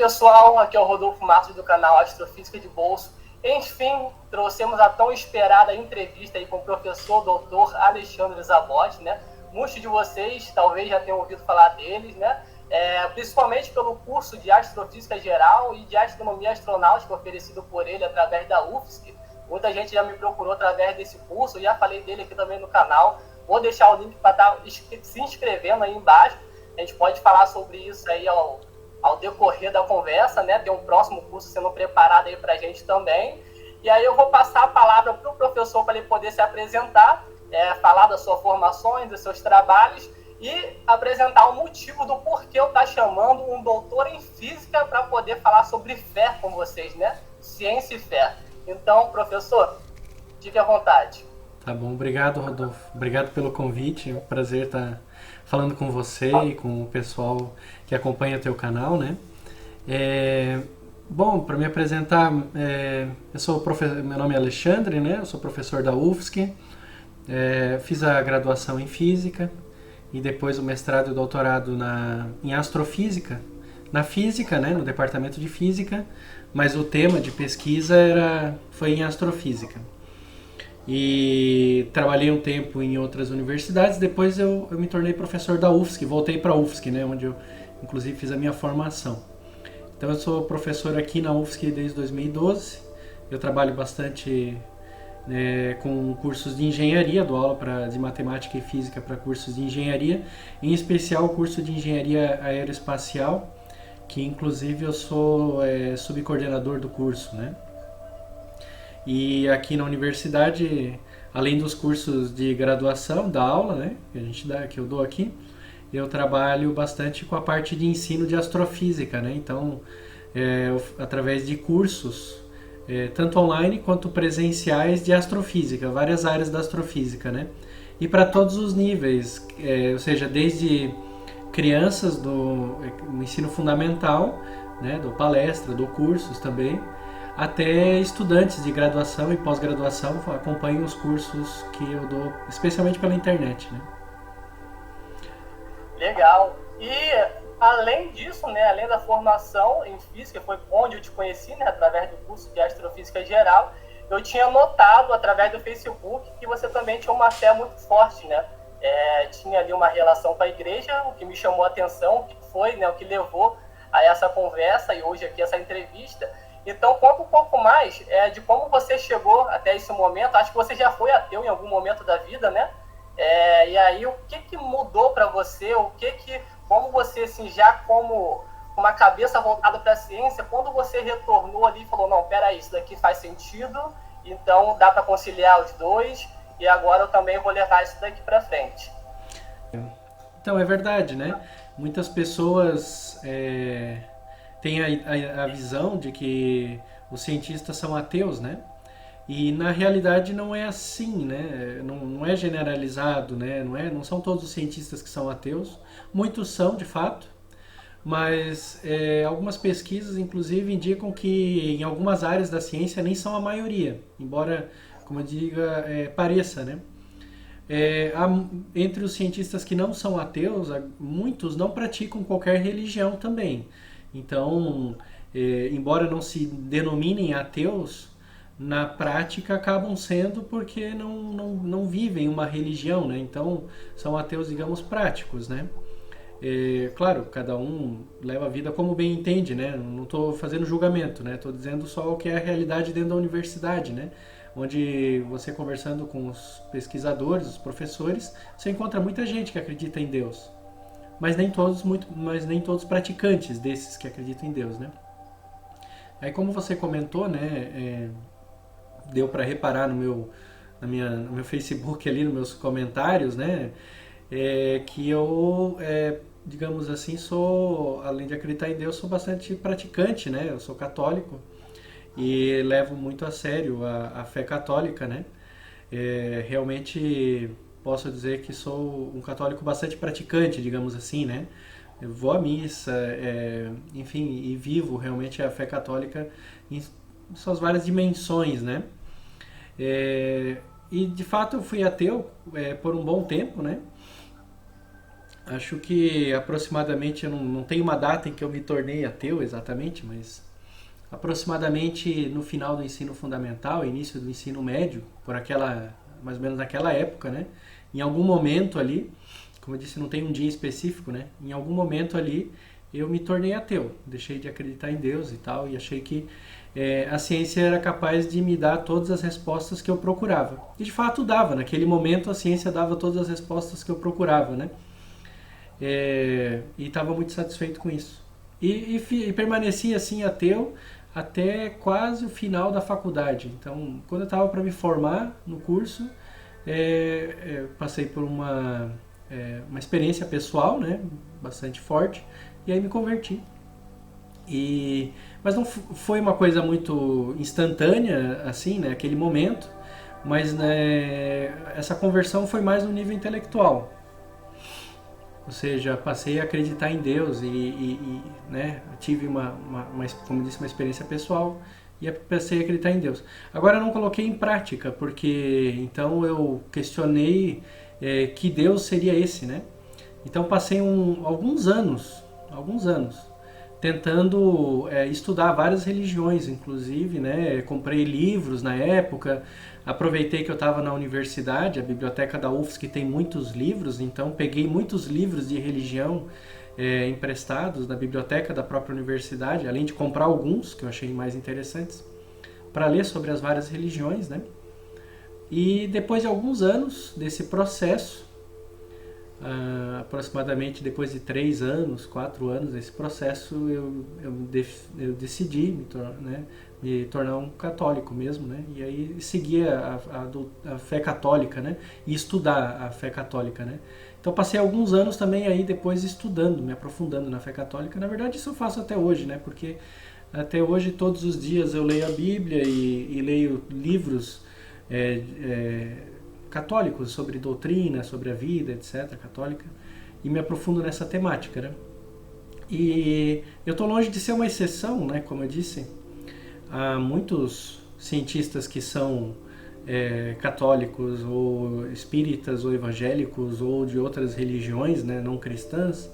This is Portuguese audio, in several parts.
pessoal, aqui é o Rodolfo Martins do canal Astrofísica de Bolso. Enfim, trouxemos a tão esperada entrevista aí com o professor doutor Alexandre Zabotti, né? Muitos de vocês talvez já tenham ouvido falar deles, né? Principalmente pelo curso de Astrofísica Geral e de Astronomia Astronáutica oferecido por ele através da UFSC. Muita gente já me procurou através desse curso, já falei dele aqui também no canal. Vou deixar o link para estar se inscrevendo aí embaixo. A gente pode falar sobre isso aí ao decorrer da conversa, né? Tem um próximo curso sendo preparado aí para a gente também. E aí eu vou passar a palavra para o professor para ele poder se apresentar, falar das suas formações, dos seus trabalhos e apresentar o motivo do porquê eu estar chamando um doutor em física para poder falar sobre fé com vocês, né? Ciência e fé. Então, professor, fique à vontade. Tá bom, obrigado, Rodolfo. Obrigado pelo convite. É um prazer estar falando com você e com o pessoal que acompanha o teu canal, né? Bom, para me apresentar, meu nome é Alexandre, né? Eu sou professor da UFSC. Fiz a graduação em Física e depois o mestrado e o doutorado em Astrofísica, na Física, né? No departamento de Física, mas o tema de pesquisa foi em Astrofísica. E trabalhei um tempo em outras universidades, depois eu me tornei professor da UFSC, voltei para a UFSC, né, onde eu inclusive fiz a minha formação. Então eu sou professor aqui na UFSC desde 2012, eu trabalho bastante com cursos de engenharia, dou aula de matemática e física para cursos de engenharia, em especial o curso de engenharia aeroespacial, que inclusive eu sou subcoordenador do curso, né? E aqui na universidade, além dos cursos de graduação, da aula, né, que eu dou aqui, eu trabalho bastante com a parte de ensino de astrofísica, né? Então, através de cursos, tanto online quanto presenciais de astrofísica, várias áreas da astrofísica, né? E para todos os níveis, ou seja, desde crianças do ensino fundamental, né, do palestra, do cursos também, até estudantes de graduação e pós-graduação acompanham os cursos que eu dou, especialmente pela internet, né? Legal. E além disso, né, além da formação em física, foi onde eu te conheci, né, através do curso de Astrofísica Geral, eu tinha notado através do Facebook que você também tinha uma fé muito forte, né? Tinha ali uma relação com a igreja, o que me chamou a atenção, que foi, né, o que levou a essa conversa e hoje aqui essa entrevista. Então, conta um pouco mais de como você chegou até esse momento. Acho que você já foi ateu em algum momento da vida, né? E aí, o que mudou para você? Como você, assim, já como uma cabeça voltada para a ciência, quando você retornou ali e falou, não, peraí, isso daqui faz sentido, então dá para conciliar os dois, e agora eu também vou levar isso daqui para frente. Então, é verdade, né? Muitas pessoas tem a visão de que os cientistas são ateus, né? E na realidade não é assim, né? Não é generalizado, né? Não são todos os cientistas que são ateus. Muitos são, de fato, mas algumas pesquisas, inclusive, indicam que em algumas áreas da ciência nem são a maioria, embora, como eu diga, pareça, né? Entre os cientistas que não são ateus, muitos não praticam qualquer religião também. Então, embora não se denominem ateus, na prática acabam sendo porque não vivem uma religião, né? Então, são ateus, digamos, práticos, né? Claro, cada um leva a vida como bem entende, né? Não estou fazendo julgamento, né? Estou dizendo só o que é a realidade dentro da universidade, né? Onde você conversando com os pesquisadores, os professores, você encontra muita gente que acredita em Deus. Mas nem todos praticantes desses que acreditam em Deus, né? Aí, como você comentou, né, deu para reparar no meu Facebook ali, nos meus comentários, né, que eu, digamos assim, além de acreditar em Deus, sou bastante praticante, né? Eu sou católico e levo muito a sério a fé católica, né? Realmente posso dizer que sou um católico bastante praticante, digamos assim, né? Eu vou à missa, enfim, e vivo realmente a fé católica em suas várias dimensões, né? E de fato eu fui ateu por um bom tempo, né? Acho que aproximadamente, eu não tenho uma data em que eu me tornei ateu exatamente, mas aproximadamente no final do ensino fundamental, início do ensino médio, mais ou menos naquela época, né? Em algum momento ali, como eu disse, não tem um dia específico, né? Em algum momento ali eu me tornei ateu, deixei de acreditar em Deus e tal, e achei que a ciência era capaz de me dar todas as respostas que eu procurava. E de fato dava, naquele momento a ciência dava todas as respostas que eu procurava, né? E estava muito satisfeito com isso. E permaneci assim ateu até quase o final da faculdade. Então, quando eu estava para me formar no curso, passei por uma experiência pessoal, né, bastante forte, e aí me converti. Mas não foi uma coisa muito instantânea, assim, né, aquele momento, mas né, essa conversão foi mais no nível intelectual. Ou seja, passei a acreditar em Deus né, tive como disse, uma experiência pessoal e passei a acreditar em Deus. Agora eu não coloquei em prática, porque então eu questionei que Deus seria esse, né? Então passei alguns anos tentando estudar várias religiões, inclusive, né? Comprei livros na época, aproveitei que eu estava na universidade, a biblioteca da UFSC tem muitos livros, então peguei muitos livros de religião emprestados da biblioteca da própria universidade, além de comprar alguns que eu achei mais interessantes, para ler sobre as várias religiões, né? E depois de alguns anos desse processo, aproximadamente depois de 3 anos, 4 anos desse processo, eu decidi me tornar um católico mesmo, né? E aí seguir a fé católica, né? E estudar a fé católica, né? Então passei alguns anos também aí depois estudando, me aprofundando na fé católica. Na verdade isso eu faço até hoje, né? Porque até hoje todos os dias eu leio a Bíblia e leio livros católicos sobre doutrina, sobre a vida, etc., católica, e me aprofundo nessa temática, né? E eu estou longe de ser uma exceção, né? Como eu disse, há muitos cientistas que são católicos ou espíritas ou evangélicos ou de outras religiões, né, não cristãs.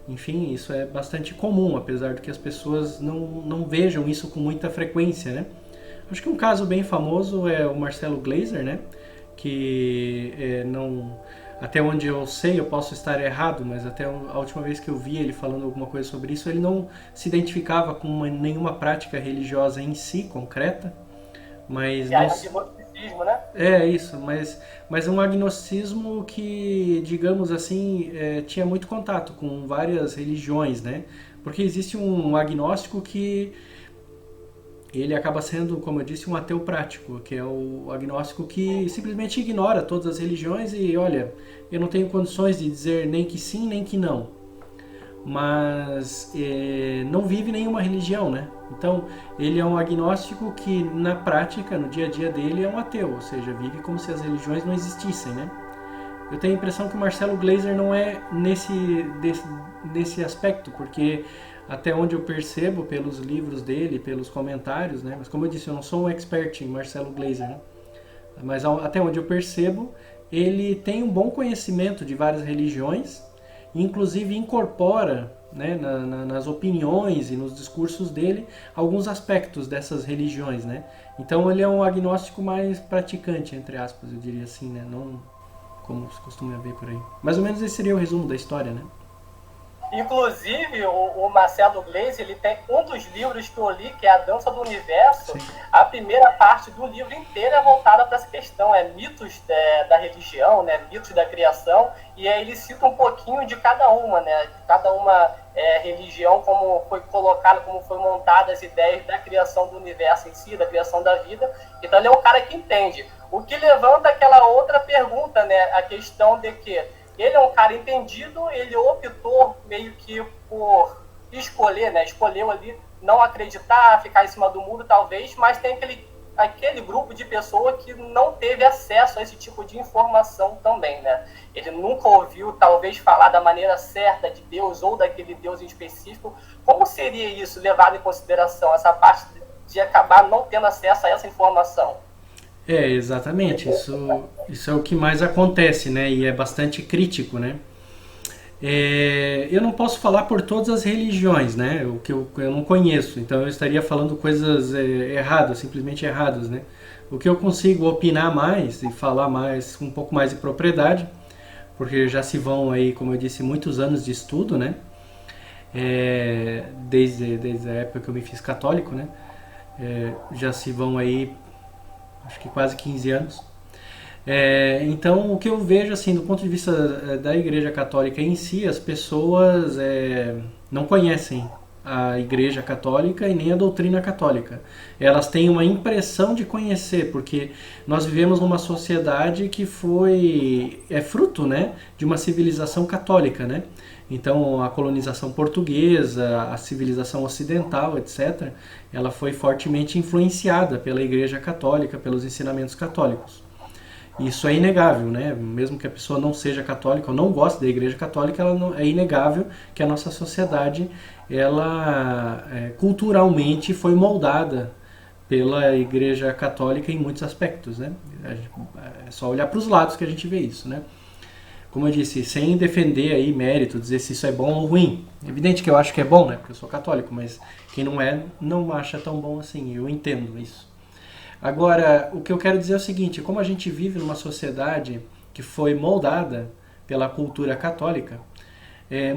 Enfim, isso é bastante comum, apesar de que as pessoas não vejam isso com muita frequência, né? Acho que um caso bem famoso é o Marcelo Gleiser, né? Que até onde eu sei, eu posso estar errado, mas até a última vez que eu vi ele falando alguma coisa sobre isso, ele não se identificava com nenhuma prática religiosa em si, concreta, mas... agnosticismo, né? Isso, mas um agnosticismo que, digamos assim, tinha muito contato com várias religiões, né? Porque existe um agnóstico que ele acaba sendo, como eu disse, um ateu prático, que é o agnóstico que simplesmente ignora todas as religiões e, olha, eu não tenho condições de dizer nem que sim, nem que não. Mas não vive nenhuma religião, né? Então, ele é um agnóstico que, na prática, no dia a dia dele, é um ateu, ou seja, vive como se as religiões não existissem, né? Eu tenho a impressão que o Marcelo Gleiser não é nesse aspecto, porque até onde eu percebo pelos livros dele, pelos comentários, né? Mas como eu disse, eu não sou um expert em Marcelo Gleiser, né? Mas até onde eu percebo, ele tem um bom conhecimento de várias religiões, e inclusive incorpora, né, nas opiniões e nos discursos dele alguns aspectos dessas religiões, né? Então ele é um agnóstico mais praticante, entre aspas, eu diria assim, né? Não como se costuma ver por aí. Mais ou menos esse seria o resumo da história, né? Inclusive, o Marcelo Gleiser, ele tem um dos livros que eu li, que é A Dança do Universo. Sim. A primeira parte do livro inteiro é voltada para essa questão, mitos da religião, né, mitos da criação, e aí ele cita um pouquinho de cada uma, né, de cada uma religião, como foi colocada, como foi montada as ideias da criação do universo em si, da criação da vida. Então ele é um cara que entende. O que levanta aquela outra pergunta, né, a questão de que ele é um cara entendido, ele optou meio que por escolher, né? Escolheu ali não acreditar, ficar em cima do muro talvez, mas tem aquele grupo de pessoa que não teve acesso a esse tipo de informação também, né? Ele nunca ouviu talvez falar da maneira certa de Deus ou daquele Deus em específico. Como seria isso levado em consideração, essa parte de acabar não tendo acesso a essa informação? Exatamente, isso é o que mais acontece, né? E é bastante crítico, né? Eu não posso falar por todas as religiões, né? O que eu não conheço, então eu estaria falando coisas erradas, simplesmente erradas, né? O que eu consigo opinar mais e falar mais, um pouco mais de propriedade, porque já se vão aí, como eu disse, muitos anos de estudo, né? Desde a época que eu me fiz católico, né? Já se vão aí, acho que quase 15 anos. Então, o que eu vejo, assim, do ponto de vista da Igreja Católica em si, as pessoas não conhecem a Igreja Católica e nem a doutrina católica. Elas têm uma impressão de conhecer, porque nós vivemos numa sociedade que é fruto, né, de uma civilização católica, né? Então, a colonização portuguesa, a civilização ocidental, etc., ela foi fortemente influenciada pela Igreja Católica, pelos ensinamentos católicos. Isso é inegável, né? Mesmo que a pessoa não seja católica ou não goste da Igreja Católica, é inegável que a nossa sociedade, ela culturalmente foi moldada pela Igreja Católica em muitos aspectos, né? É só olhar para os lados que a gente vê isso, né? Como eu disse, sem defender aí mérito, dizer se isso é bom ou ruim. É evidente que eu acho que é bom, né? Porque eu sou católico, mas quem não é, não acha tão bom assim. Eu entendo isso. Agora, o que eu quero dizer é o seguinte, como a gente vive numa sociedade que foi moldada pela cultura católica,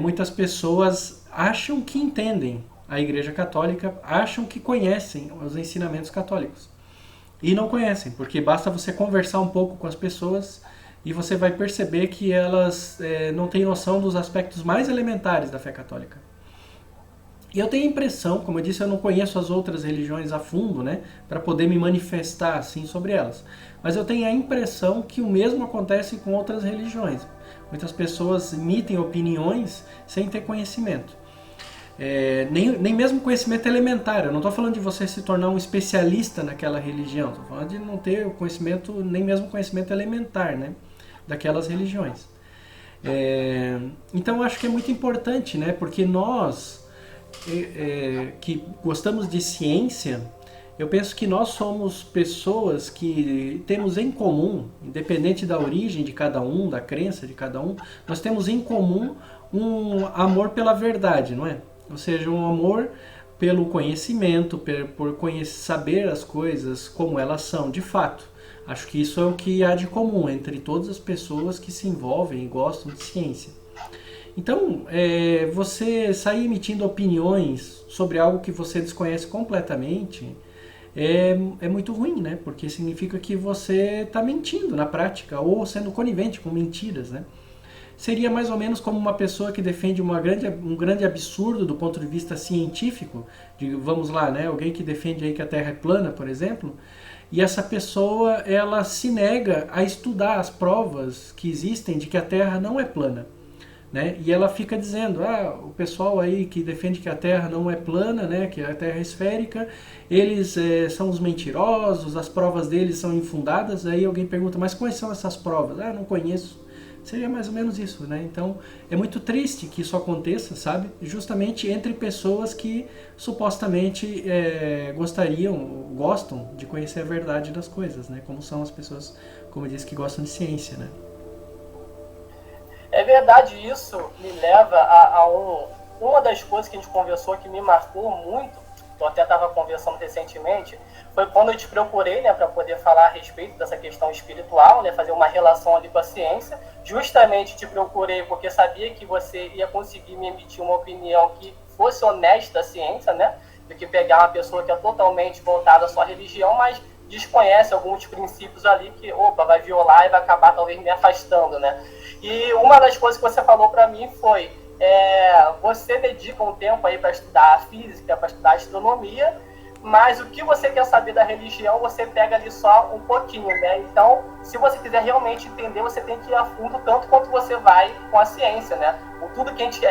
muitas pessoas acham que entendem a Igreja Católica, acham que conhecem os ensinamentos católicos. E não conhecem, porque basta você conversar um pouco com as pessoas e você vai perceber que elas não têm noção dos aspectos mais elementares da fé católica. E eu tenho a impressão, como eu disse, eu não conheço as outras religiões a fundo, né, para poder me manifestar assim sobre elas. Mas eu tenho a impressão que o mesmo acontece com outras religiões. Muitas pessoas emitem opiniões sem ter conhecimento. Nem mesmo conhecimento elementar. Eu não estou falando de você se tornar um especialista naquela religião. Estou falando de não ter o conhecimento, nem mesmo conhecimento elementar, né, daquelas religiões. Então eu acho que é muito importante, né, porque nós que gostamos de ciência, eu penso que nós somos pessoas que temos em comum, independente da origem de cada um, da crença de cada um, nós temos em comum um amor pela verdade, não é? Ou seja, um amor pelo conhecimento, por saber as coisas como elas são de fato. Acho que isso é o que há de comum entre todas as pessoas que se envolvem e gostam de ciência. Então, você sair emitindo opiniões sobre algo que você desconhece completamente é muito ruim, né? Porque significa que você está mentindo na prática ou sendo conivente com mentiras, né? Seria mais ou menos como uma pessoa que defende um grande absurdo do ponto de vista científico, vamos lá, né? Alguém que defende aí que a Terra é plana, por exemplo, e essa pessoa ela se nega a estudar as provas que existem de que a Terra não é plana. Né? E ela fica dizendo, o pessoal aí que defende que a Terra não é plana, né, que a Terra é esférica, eles são os mentirosos, as provas deles são infundadas. Aí alguém pergunta, mas quais são essas provas? Não conheço. Seria mais ou menos isso, né? Então é muito triste que isso aconteça, sabe? Justamente entre pessoas que supostamente gostam de conhecer a verdade das coisas, né? Como são as pessoas, como eu disse, que gostam de ciência, né? É verdade, isso me leva uma das coisas que a gente conversou que me marcou muito, eu até estava conversando recentemente, foi quando eu te procurei, né, para poder falar a respeito dessa questão espiritual, né, fazer uma relação ali com a ciência. Justamente te procurei porque sabia que você ia conseguir me emitir uma opinião que fosse honesta à ciência, né, do que pegar uma pessoa que é totalmente voltada à sua religião, mas desconhece alguns princípios ali que, vai violar e vai acabar talvez me afastando, né. E uma das coisas que você falou para mim foi, você dedica um tempo aí para estudar a física, para estudar a astronomia, mas o que você quer saber da religião, você pega ali só um pouquinho, né? Então, se você quiser realmente entender, você tem que ir a fundo tanto quanto você vai com a ciência, né? Tudo que a gente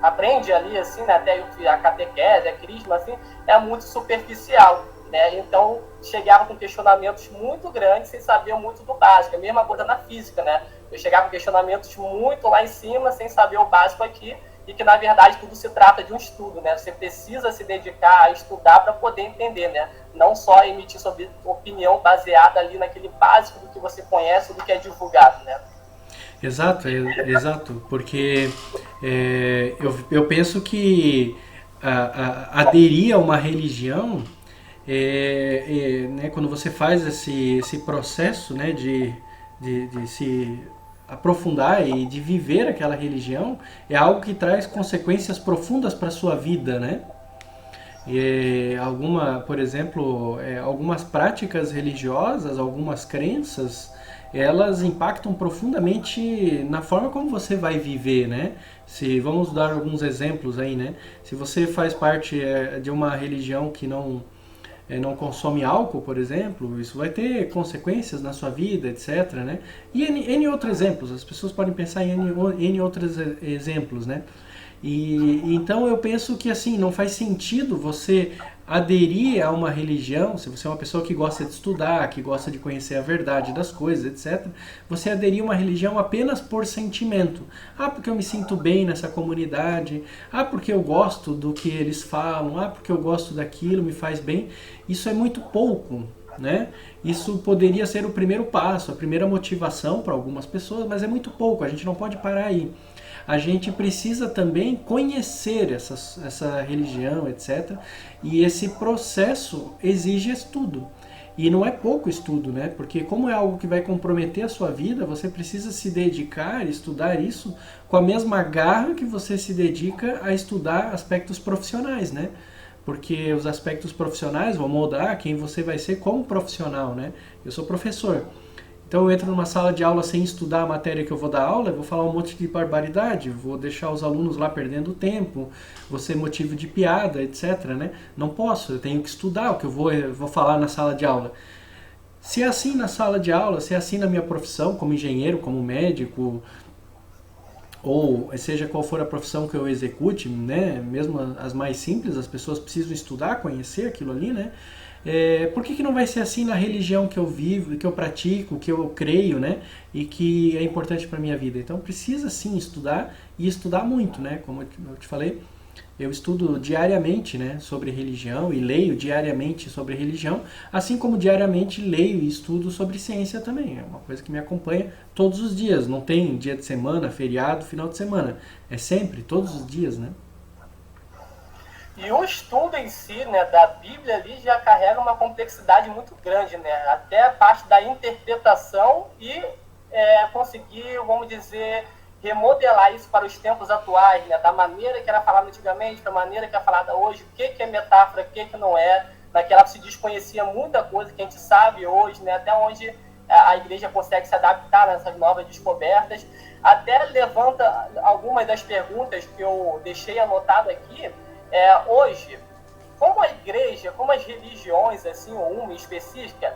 aprende ali, assim, né? Até a catequese, a crisma, assim, é muito superficial, né? Então, chegava com questionamentos muito grandes sem saber muito do básico. É a mesma coisa na física, né? Eu chegava com questionamentos muito lá em cima, sem saber o básico aqui, e que, na verdade, tudo se trata de um estudo, né? Você precisa se dedicar a estudar para poder entender, né? Não só emitir opinião baseada ali naquele básico do que você conhece ou do que é divulgado, né? Exato, exato, porque eu penso que aderir a uma religião, né, quando você faz esse processo, né, de se aprofundar e de viver aquela religião, é algo que traz consequências profundas para a sua vida, né? Por exemplo, algumas práticas religiosas, algumas crenças, elas impactam profundamente na forma como você vai viver, né? Se vamos dar alguns exemplos aí, né? Se você faz parte de uma religião que não consome álcool, por exemplo, isso vai ter consequências na sua vida, etc, né? E N outros exemplos, as pessoas podem pensar em N outros exemplos, né? E então eu penso que assim, não faz sentido você aderir a uma religião, se você é uma pessoa que gosta de estudar, que gosta de conhecer a verdade das coisas, etc., você aderir a uma religião apenas por sentimento. Ah, porque eu me sinto bem nessa comunidade, ah, porque eu gosto do que eles falam, ah, porque eu gosto daquilo, me faz bem. Isso é muito pouco, né? Isso poderia ser o primeiro passo, a primeira motivação para algumas pessoas, mas é muito pouco, a gente não pode parar aí. A gente precisa também conhecer essa religião, etc. E esse processo exige estudo. E não é pouco estudo, né? Porque como é algo que vai comprometer a sua vida, você precisa se dedicar, estudar isso com a mesma garra que você se dedica a estudar aspectos profissionais, né? Porque os aspectos profissionais vão moldar quem você vai ser como profissional, né? Eu sou professor. Então eu entro numa sala de aula sem estudar a matéria que eu vou dar aula, eu vou falar um monte de barbaridade, vou deixar os alunos lá perdendo tempo, vou ser motivo de piada, etc, né? Não posso, eu tenho que estudar o que eu vou falar na sala de aula. Se é assim na sala de aula, se é assim na minha profissão, como engenheiro, como médico, ou seja qual for a profissão que eu execute, né? Mesmo as mais simples, as pessoas precisam estudar, conhecer aquilo ali, né? Por que não vai ser assim na religião que eu vivo, que eu pratico, que eu creio, né? E que é importante para minha vida. Então precisa sim estudar e estudar muito, né? Como eu te falei, eu estudo diariamente, né, sobre religião e leio diariamente sobre religião, assim como diariamente leio e estudo sobre ciência também. É uma coisa que me acompanha todos os dias. Não tem dia de semana, feriado, final de semana. É sempre, todos os dias, né? E o estudo em si, né, da Bíblia ali já carrega uma complexidade muito grande, né? Até a parte da interpretação e conseguir, vamos dizer, remodelar isso para os tempos atuais, né? Da maneira que era falada antigamente, da maneira que é falada hoje, o que é metáfora, o que não é. Naquela se desconhecia muita coisa que a gente sabe hoje, né? Até onde a igreja consegue se adaptar nessas novas descobertas. Até levanta algumas das perguntas que eu deixei anotado aqui. Hoje, como a igreja, como as religiões, assim, ou uma específica,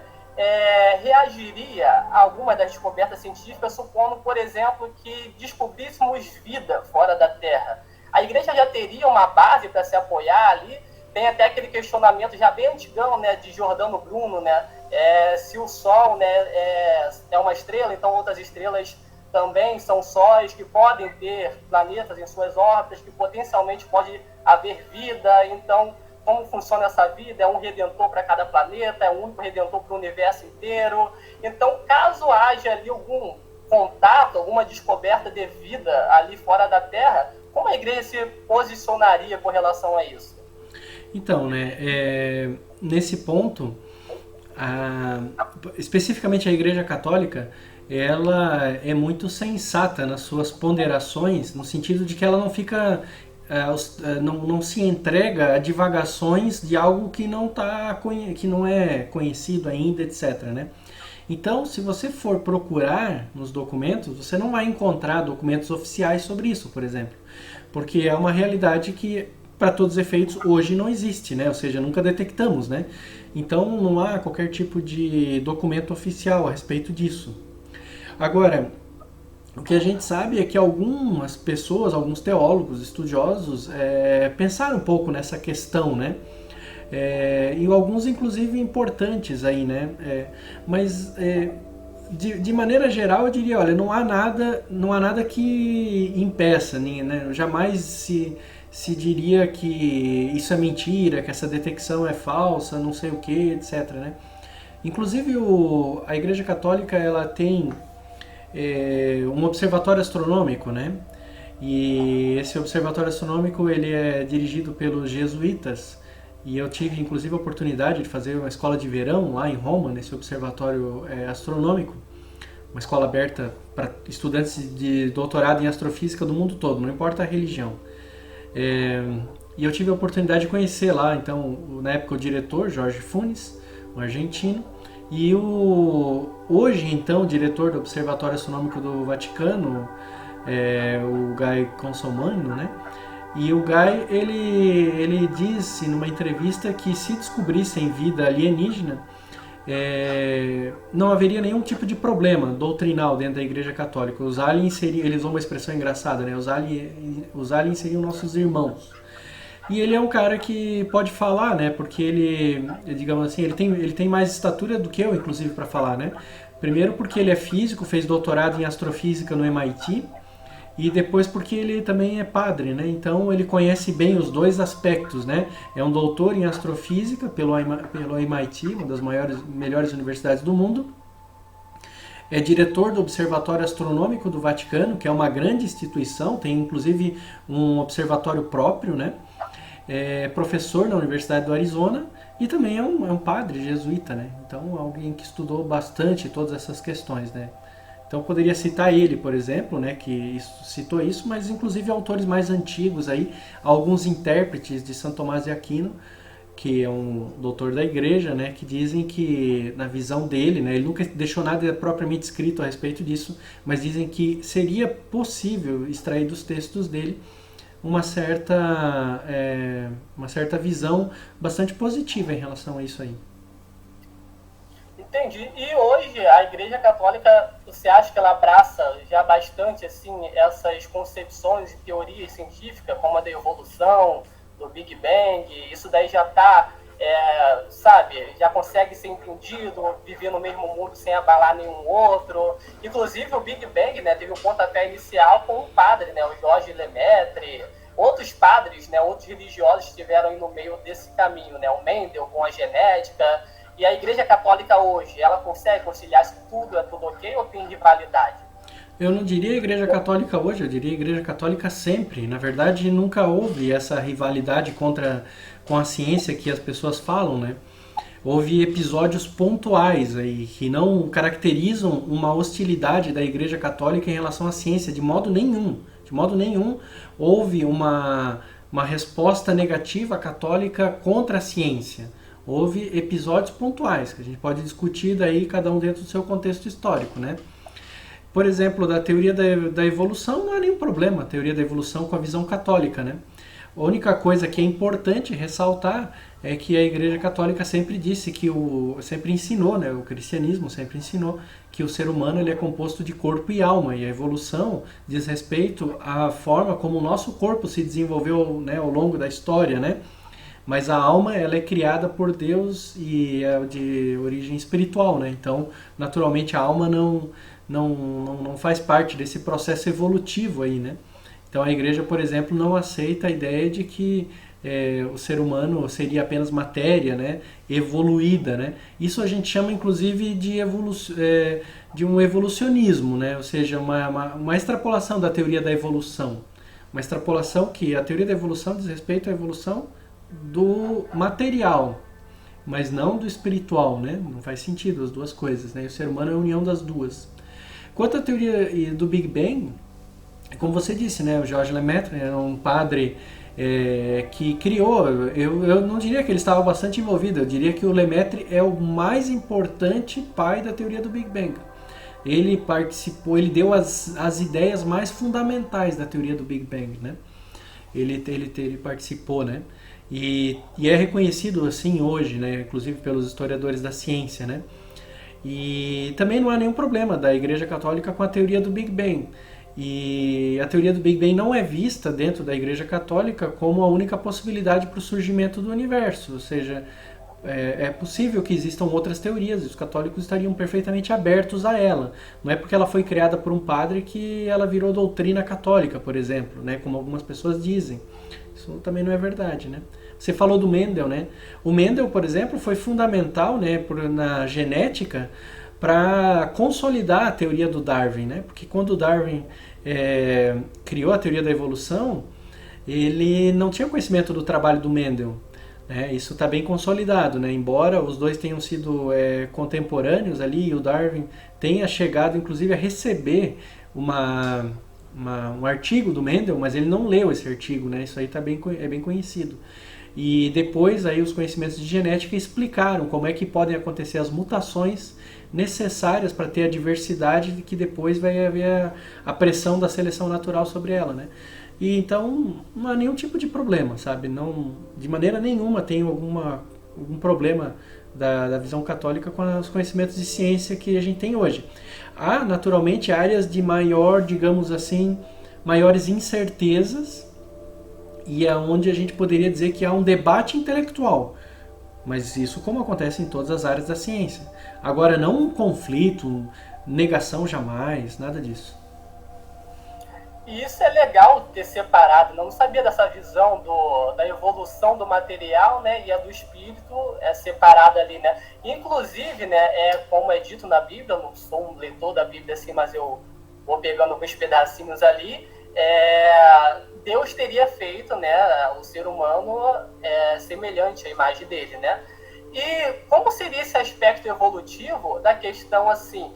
reagiria a alguma das descobertas científicas, supondo, por exemplo, que descobríssemos vida fora da Terra? A igreja já teria uma base para se apoiar ali? Tem até aquele questionamento já bem antigão, né, de Giordano Bruno, né, se o Sol, né, é uma estrela, então outras estrelas também são sóis que podem ter planetas em suas órbitas, que potencialmente pode haver vida. Então, como funciona essa vida? É um redentor para cada planeta, é um único redentor para o universo inteiro. Então, caso haja ali algum contato, alguma descoberta de vida ali fora da Terra, como a igreja se posicionaria com relação a isso? Então, né, nesse ponto, especificamente a Igreja Católica, ela é muito sensata nas suas ponderações, no sentido de que ela não fica, não se entrega a divagações de algo que que não é conhecido ainda, etc, né? Então, se você for procurar nos documentos, você não vai encontrar documentos oficiais sobre isso, por exemplo, porque é uma realidade que, para todos os efeitos, hoje não existe, né? Ou seja, nunca detectamos, né? Então, não há qualquer tipo de documento oficial a respeito disso. Agora, o que a gente sabe é que algumas pessoas, alguns teólogos, estudiosos, pensaram um pouco nessa questão, né? E alguns, inclusive, importantes aí, né? Mas, de maneira geral, eu diria, olha, não há nada que impeça, né? Jamais se diria que isso é mentira, que essa detecção é falsa, não sei o que, etc, né? Inclusive, a Igreja Católica, ela tem um observatório astronômico, né? E esse observatório astronômico ele é dirigido pelos jesuítas, e eu tive inclusive a oportunidade de fazer uma escola de verão lá em Roma, nesse observatório astronômico, uma escola aberta para estudantes de doutorado em astrofísica do mundo todo, não importa a religião. E eu tive a oportunidade de conhecer lá, então, na época o diretor, Jorge Funes, um argentino, e hoje, então, o diretor do Observatório Astronômico do Vaticano, o Guy Consolmagno, né? E o Guy, ele disse numa entrevista que se descobrissem vida alienígena, não haveria nenhum tipo de problema doutrinal dentro da Igreja Católica. Os aliens seriam, eles usam uma expressão engraçada, né? Os aliens seriam nossos irmãos. E ele é um cara que pode falar, né? Porque ele, digamos assim, ele tem mais estatura do que eu, inclusive, para falar, né? Primeiro porque ele é físico, fez doutorado em astrofísica no MIT, e depois porque ele também é padre, né? Então ele conhece bem os dois aspectos, né? É um doutor em astrofísica pelo MIT, uma das melhores universidades do mundo. É diretor do Observatório Astronômico do Vaticano, que é uma grande instituição, tem inclusive um observatório próprio, né? É professor na Universidade do Arizona e também é um padre jesuíta, né? Então alguém que estudou bastante todas essas questões, né? Então eu poderia citar ele, por exemplo, né, que citou isso, mas inclusive autores mais antigos aí, alguns intérpretes de São Tomás de Aquino, que é um doutor da igreja, né, que dizem que na visão dele, né, ele nunca deixou nada propriamente escrito a respeito disso, mas dizem que seria possível extrair dos textos dele uma certa visão bastante positiva em relação a isso aí. Entendi. E hoje a Igreja Católica, você acha que ela abraça já bastante assim essas concepções e teorias científicas, como a da evolução, do Big Bang? Isso daí já está, já consegue ser entendido, viver no mesmo mundo sem abalar nenhum outro. Inclusive o Big Bang, né, teve um pontapé inicial com um padre, né, o Jorge Lemaitre. Outros padres, né, outros religiosos estiveram aí no meio desse caminho, né, o Mendel com a genética. E a Igreja Católica hoje, ela consegue conciliar se tudo é tudo ok ou tem rivalidade? Eu não diria Igreja Católica hoje, eu diria Igreja Católica sempre. Na verdade, nunca houve essa rivalidade com a ciência que as pessoas falam, né? Houve episódios pontuais aí que não caracterizam uma hostilidade da Igreja Católica em relação à ciência, de modo nenhum. De modo nenhum houve uma resposta negativa católica contra a ciência. Houve episódios pontuais, que a gente pode discutir daí, cada um dentro do seu contexto histórico, né? Por exemplo, da teoria da evolução, não há nenhum problema, a teoria da evolução com a visão católica, né? A única coisa que é importante ressaltar é que a Igreja Católica sempre disse sempre ensinou, né? O cristianismo sempre ensinou que o ser humano ele é composto de corpo e alma, e a evolução diz respeito à forma como o nosso corpo se desenvolveu, né, ao longo da história, né? Mas a alma ela é criada por Deus e é de origem espiritual, né? Então, naturalmente, a alma não faz parte desse processo evolutivo aí, né? Então, a igreja, por exemplo, não aceita a ideia de que o ser humano seria apenas matéria, né? Evoluída, né? Isso a gente chama, inclusive, de um evolucionismo, né? Ou seja, uma extrapolação da teoria da evolução. Uma extrapolação que a teoria da evolução diz respeito à evolução do material, mas não do espiritual, né? Não faz sentido as duas coisas, né? O ser humano é a união das duas. Quanto à teoria do Big Bang, como você disse, né? O Georges Lemaitre era um padre que criou, eu não diria que ele estava bastante envolvido, eu diria que o Lemaitre é o mais importante pai da teoria do Big Bang. Ele participou, ele deu as ideias mais fundamentais da teoria do Big Bang, né? Ele participou, né? E é reconhecido assim hoje, né, inclusive pelos historiadores da ciência, né? E também não há nenhum problema da Igreja Católica com a teoria do Big Bang. E a teoria do Big Bang não é vista dentro da Igreja Católica como a única possibilidade para o surgimento do universo, ou seja, é possível que existam outras teorias e os católicos estariam perfeitamente abertos a ela. Não é porque ela foi criada por um padre que ela virou doutrina católica, por exemplo, né, como algumas pessoas dizem. Isso também não é verdade, né? Você falou do Mendel, né? O Mendel, por exemplo, foi fundamental, né, na genética, para consolidar a teoria do Darwin, né? Porque quando o Darwin criou a teoria da evolução, ele não tinha conhecimento do trabalho do Mendel. Né? Isso está bem consolidado, né? Embora os dois tenham sido contemporâneos ali, e o Darwin tenha chegado inclusive a receber um artigo do Mendel, mas ele não leu esse artigo, né? Isso aí é bem conhecido. E depois aí os conhecimentos de genética explicaram como é que podem acontecer as mutações necessárias para ter a diversidade que depois vai haver a pressão da seleção natural sobre ela, né? E então não há nenhum tipo de problema, sabe? Não, de maneira nenhuma tem algum problema da visão católica com os conhecimentos de ciência que a gente tem hoje. Há, naturalmente, áreas de maior, digamos assim, maiores incertezas, e é onde a gente poderia dizer que há um debate intelectual. Mas isso como acontece em todas as áreas da ciência. Agora, não um conflito, negação jamais, nada disso. E isso é legal ter separado, não sabia dessa visão da evolução do material, né, e a do espírito separada ali, né. Inclusive, né, como é dito na Bíblia, eu não sou um leitor da Bíblia assim, mas eu vou pegando alguns pedacinhos ali, Deus teria feito, né, o ser humano semelhante à imagem dele, né. E como seria esse aspecto evolutivo da questão assim,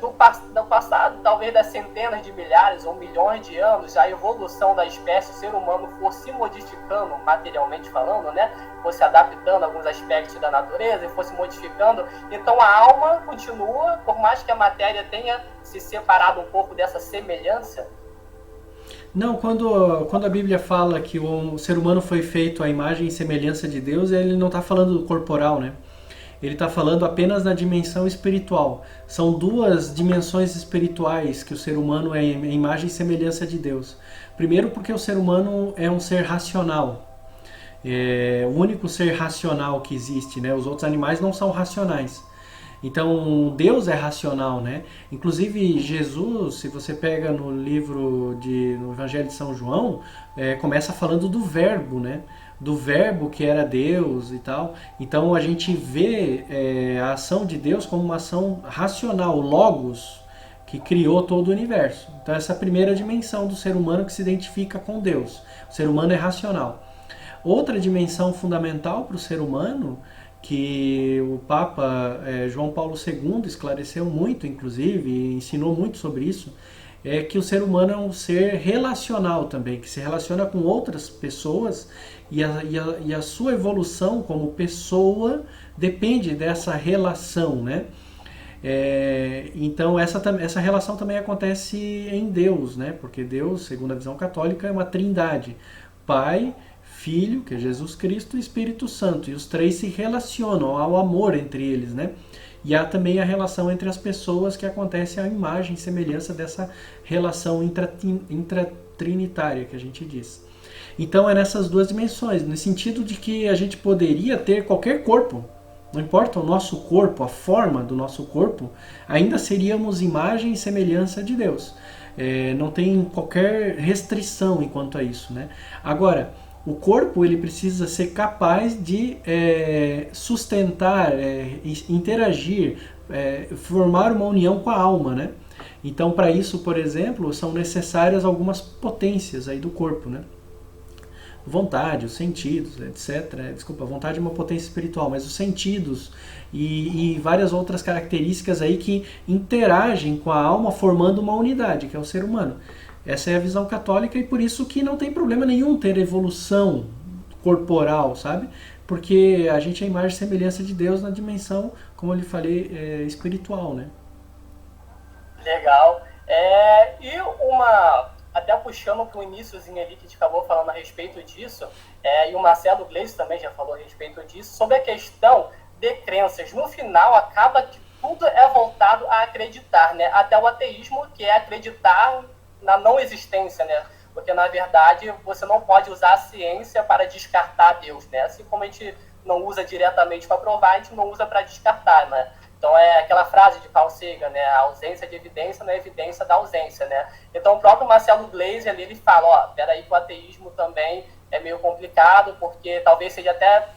do passado, talvez das centenas de milhares ou milhões de anos, a evolução da espécie, o ser humano fosse se modificando materialmente falando, né? Fosse adaptando a alguns aspectos da natureza e fosse modificando. Então a alma continua, por mais que a matéria tenha se separado um pouco dessa semelhança. Não, quando a Bíblia fala que o ser humano foi feito à imagem e semelhança de Deus, ele não está falando do corporal, né? Ele está falando apenas na dimensão espiritual. São duas dimensões espirituais que o ser humano é imagem e semelhança de Deus. Primeiro porque o ser humano é um ser racional. É o único ser racional que existe, né? Os outros animais não são racionais. Então, Deus é racional, né? Inclusive, Jesus, se você pega no no Evangelho de São João, começa falando do verbo, né? Do verbo que era Deus e tal. Então, a gente vê a ação de Deus como uma ação racional, o Logos, que criou todo o universo. Então, essa é a primeira dimensão do ser humano que se identifica com Deus. O ser humano é racional. Outra dimensão fundamental para o ser humano, que o Papa João Paulo II esclareceu muito, inclusive, e ensinou muito sobre isso, é que o ser humano é um ser relacional também, que se relaciona com outras pessoas e a sua evolução como pessoa depende dessa relação, né? Então essa relação também acontece em Deus, né? Porque Deus, segundo a visão católica, é uma trindade: Pai, Filho, que é Jesus Cristo, e Espírito Santo. E os três se relacionam, há o amor entre eles, né? E há também a relação entre as pessoas que acontece à imagem e semelhança dessa relação intratrinitária que a gente diz. Então é nessas duas dimensões, no sentido de que a gente poderia ter qualquer corpo, não importa o nosso corpo, a forma do nosso corpo, ainda seríamos imagem e semelhança de Deus. Não tem qualquer restrição enquanto a isso, né? Agora, o corpo ele precisa ser capaz de sustentar, interagir, formar uma união com a alma, né? Então, para isso, por exemplo, são necessárias algumas potências aí do corpo, né? Vontade, os sentidos, etc. Desculpa, a vontade é uma potência espiritual, mas os sentidos e várias outras características aí que interagem com a alma formando uma unidade, que é o ser humano. Essa é a visão católica e por isso que não tem problema nenhum ter evolução corporal, sabe? Porque a gente é a imagem e semelhança de Deus na dimensão, como eu lhe falei, espiritual, né? Legal. E até puxando para o iníciozinho ali que a gente acabou falando a respeito disso, e o Marcelo Gleice também já falou a respeito disso, sobre a questão de crenças. No final, acaba que tudo é voltado a acreditar, né? Até o ateísmo, que é acreditar na não existência, né? Porque, na verdade, você não pode usar a ciência para descartar Deus, né? Assim como a gente não usa diretamente para provar, a gente não usa para descartar, né? Então, é aquela frase de Carl Sagan, né? A ausência de evidência não é evidência da ausência, né? Então, o próprio Marcelo Gleize, ali, ele fala, peraí que o ateísmo também é meio complicado, porque talvez seja até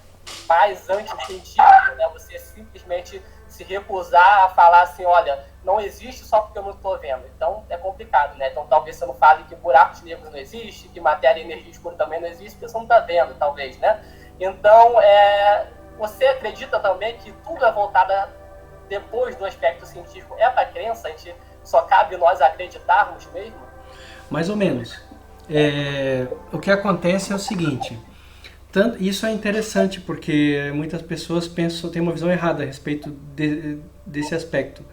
mais anticientífico, né? Você simplesmente se recusar a falar assim, olha, não existe só porque eu não estou vendo. Então é complicado, né? Então talvez você não fale que buracos negros não existem, que matéria e energia escura também não existe, porque você não está vendo, talvez, né? Então, você acredita também que tudo é voltado depois do aspecto científico? É para crença? A gente só cabe nós acreditarmos mesmo? Mais ou menos. O que acontece é o seguinte, isso é interessante porque muitas pessoas têm uma visão errada a respeito desse aspecto.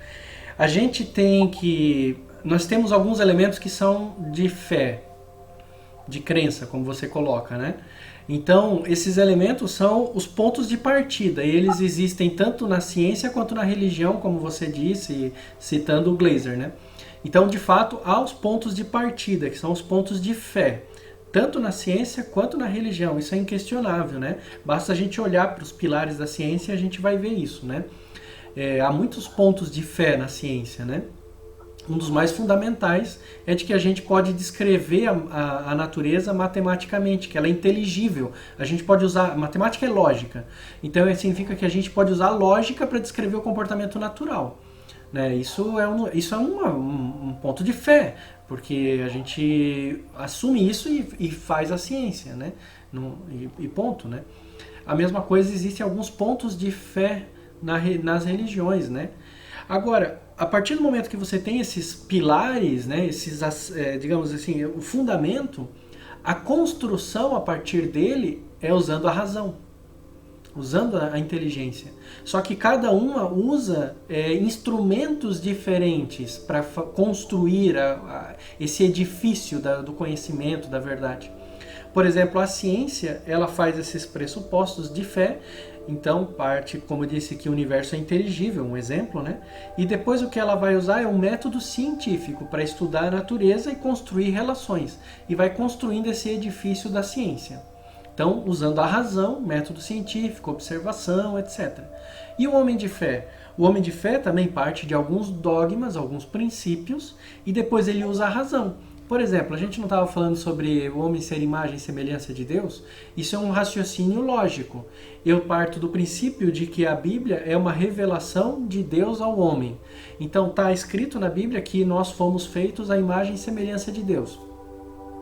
Nós temos alguns elementos que são de fé, de crença, como você coloca, né? Então, esses elementos são os pontos de partida, e eles existem tanto na ciência quanto na religião, como você disse, citando o Glaser, né? Então, de fato, há os pontos de partida, que são os pontos de fé, tanto na ciência quanto na religião. Isso é inquestionável, né? Basta a gente olhar para os pilares da ciência e a gente vai ver isso, né? Há muitos pontos de fé na ciência, né? Um dos mais fundamentais é de que a gente pode descrever a natureza matematicamente, que ela é inteligível. A gente pode usar... Matemática é lógica. Então, significa que a gente pode usar lógica para descrever o comportamento natural. Né? Isso é um ponto de fé, porque a gente assume isso e faz a ciência, né? E ponto, né? A mesma coisa, existem alguns pontos de fé nas religiões, né? Agora, a partir do momento que você tem esses pilares, né, digamos assim, o fundamento, a construção a partir dele é usando a razão, usando a inteligência. Só que cada uma usa instrumentos diferentes para construir esse edifício do conhecimento, da verdade. Por exemplo, a ciência, ela faz esses pressupostos de fé. Então, parte, como eu disse, que o universo é inteligível, um exemplo, né? E depois o que ela vai usar é um método científico para estudar a natureza e construir relações. E vai construindo esse edifício da ciência. Então, usando a razão, método científico, observação, etc. E o homem de fé? O homem de fé também parte de alguns dogmas, alguns princípios, e depois ele usa a razão. Por exemplo, a gente não estava falando sobre o homem ser imagem e semelhança de Deus? Isso é um raciocínio lógico. Eu parto do princípio de que a Bíblia é uma revelação de Deus ao homem. Então está escrito na Bíblia que nós fomos feitos à imagem e semelhança de Deus.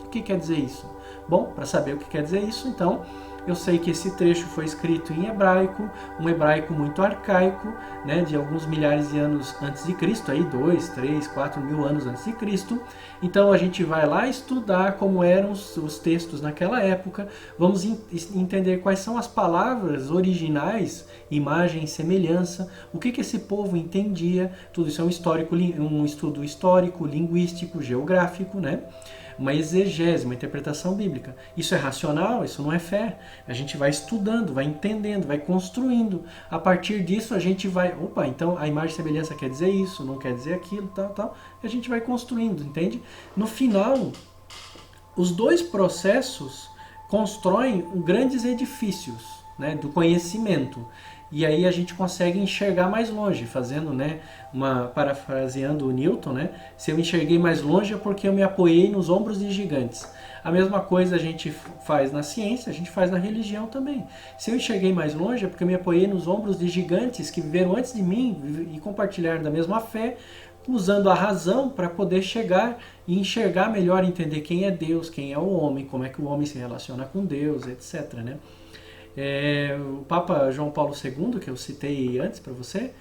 O que quer dizer isso? Bom, para saber o que quer dizer isso, então, eu sei que esse trecho foi escrito em hebraico, um hebraico muito arcaico, né, de alguns milhares de anos antes de Cristo, aí 2, 3, 4 mil anos antes de Cristo. Então a gente vai lá estudar como eram os textos naquela época, vamos entender quais são as palavras originais, imagem e semelhança, o que esse povo entendia. Tudo isso é um estudo histórico, linguístico, geográfico, né? Uma exegese, uma interpretação bíblica. Isso é racional, isso não é fé. A gente vai estudando, vai entendendo, vai construindo. A partir disso a gente vai... Opa, então a imagem e semelhança quer dizer isso, não quer dizer aquilo, tal, tal. E a gente vai construindo, entende? No final, os dois processos constroem grandes edifícios, né, do conhecimento. E aí a gente consegue enxergar mais longe, fazendo, né, parafraseando o Newton, né, se eu enxerguei mais longe é porque eu me apoiei nos ombros de gigantes. A mesma coisa a gente faz na ciência, a gente faz na religião também. Se eu enxerguei mais longe é porque eu me apoiei nos ombros de gigantes que viveram antes de mim e compartilharam da mesma fé, usando a razão para poder chegar e enxergar melhor, entender quem é Deus, quem é o homem, como é que o homem se relaciona com Deus, etc., né? O Papa João Paulo II, que eu citei antes para você,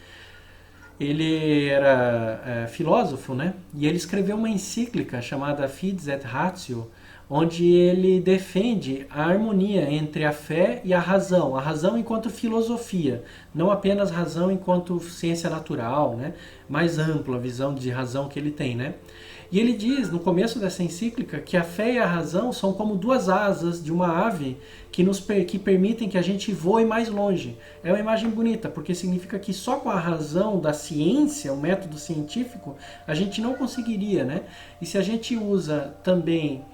ele era filósofo, né? E ele escreveu uma encíclica chamada Fides et Ratio, onde ele defende a harmonia entre a fé e a razão enquanto filosofia, não apenas razão enquanto ciência natural, né? Mais ampla a visão de razão que ele tem, né? E ele diz, no começo dessa encíclica, que a fé e a razão são como duas asas de uma ave que permitem que a gente voe mais longe. É uma imagem bonita, porque significa que só com a razão da ciência, o método científico, a gente não conseguiria, né? E se a gente usa também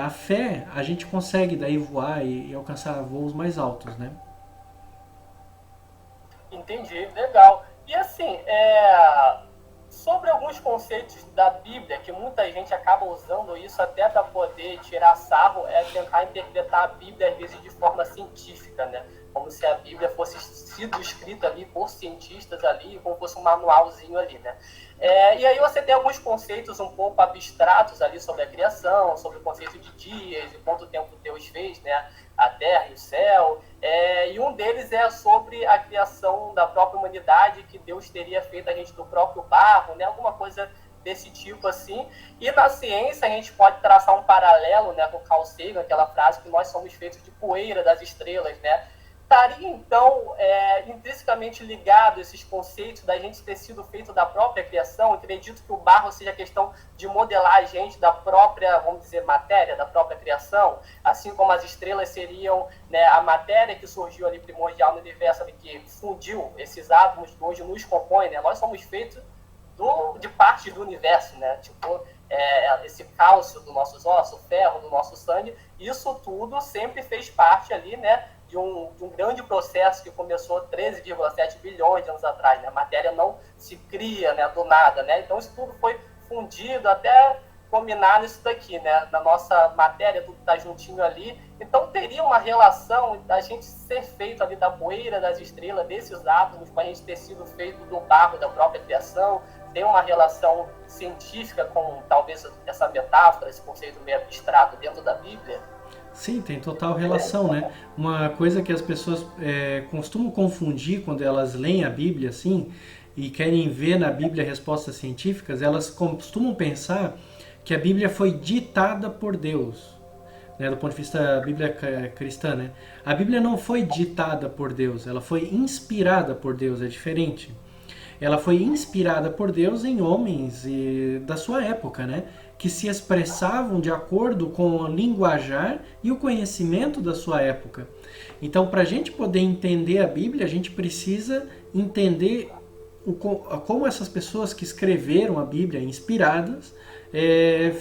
a fé, a gente consegue daí voar e alcançar voos mais altos, né? Entendi, legal. E assim, sobre alguns conceitos da Bíblia, que muita gente acaba usando isso até para poder tirar sarro, tentar interpretar a Bíblia às vezes de forma científica, né? Como se a Bíblia fosse sido escrito ali por cientistas ali, como fosse um manualzinho ali, né? E aí você tem alguns conceitos um pouco abstratos ali sobre a criação, sobre o conceito de dias, e quanto tempo Deus fez, né, a terra e o céu, e um deles é sobre a criação da própria humanidade, que Deus teria feito a gente do próprio barro, né, alguma coisa desse tipo assim. E na ciência a gente pode traçar um paralelo, né, com Carl Sagan, aquela frase que nós somos feitos de poeira das estrelas, né? Estaria, então, intrinsecamente ligado esses conceitos da gente ter sido feito da própria criação? Eu acredito que o barro seja a questão de modelar a gente da própria, vamos dizer, matéria, da própria criação, assim como as estrelas seriam, né, a matéria que surgiu ali primordial no universo, ali, que fundiu esses átomos que hoje nos compõem, né? Nós somos feitos de partes do universo, né? Tipo, esse cálcio dos nossos ossos, o ferro do nosso sangue, isso tudo sempre fez parte ali, né, de um grande processo que começou 13,7 bilhões de anos atrás, né? A matéria não se cria, né, do nada, né? Então isso tudo foi fundido até combinar nisso daqui, né? Na nossa matéria tudo está juntinho ali. Então teria uma relação da gente ser feito ali da poeira das estrelas, desses átomos, para a gente ter sido feito do barro da própria criação. Tem uma relação científica com talvez essa metáfora, esse conceito meio abstrato dentro da Bíblia? Sim, tem total relação, né? Uma coisa que as pessoas costumam confundir quando elas leem a Bíblia, assim, e querem ver na Bíblia respostas científicas, elas costumam pensar que a Bíblia foi ditada por Deus, né? Do ponto de vista da Bíblia cristã, né? A Bíblia não foi ditada por Deus, ela foi inspirada por Deus, é diferente. Ela foi inspirada por Deus em homens da sua época, né? Que se expressavam de acordo com o linguajar e o conhecimento da sua época. Então, para a gente poder entender a Bíblia, a gente precisa entender como essas pessoas que escreveram a Bíblia, inspiradas,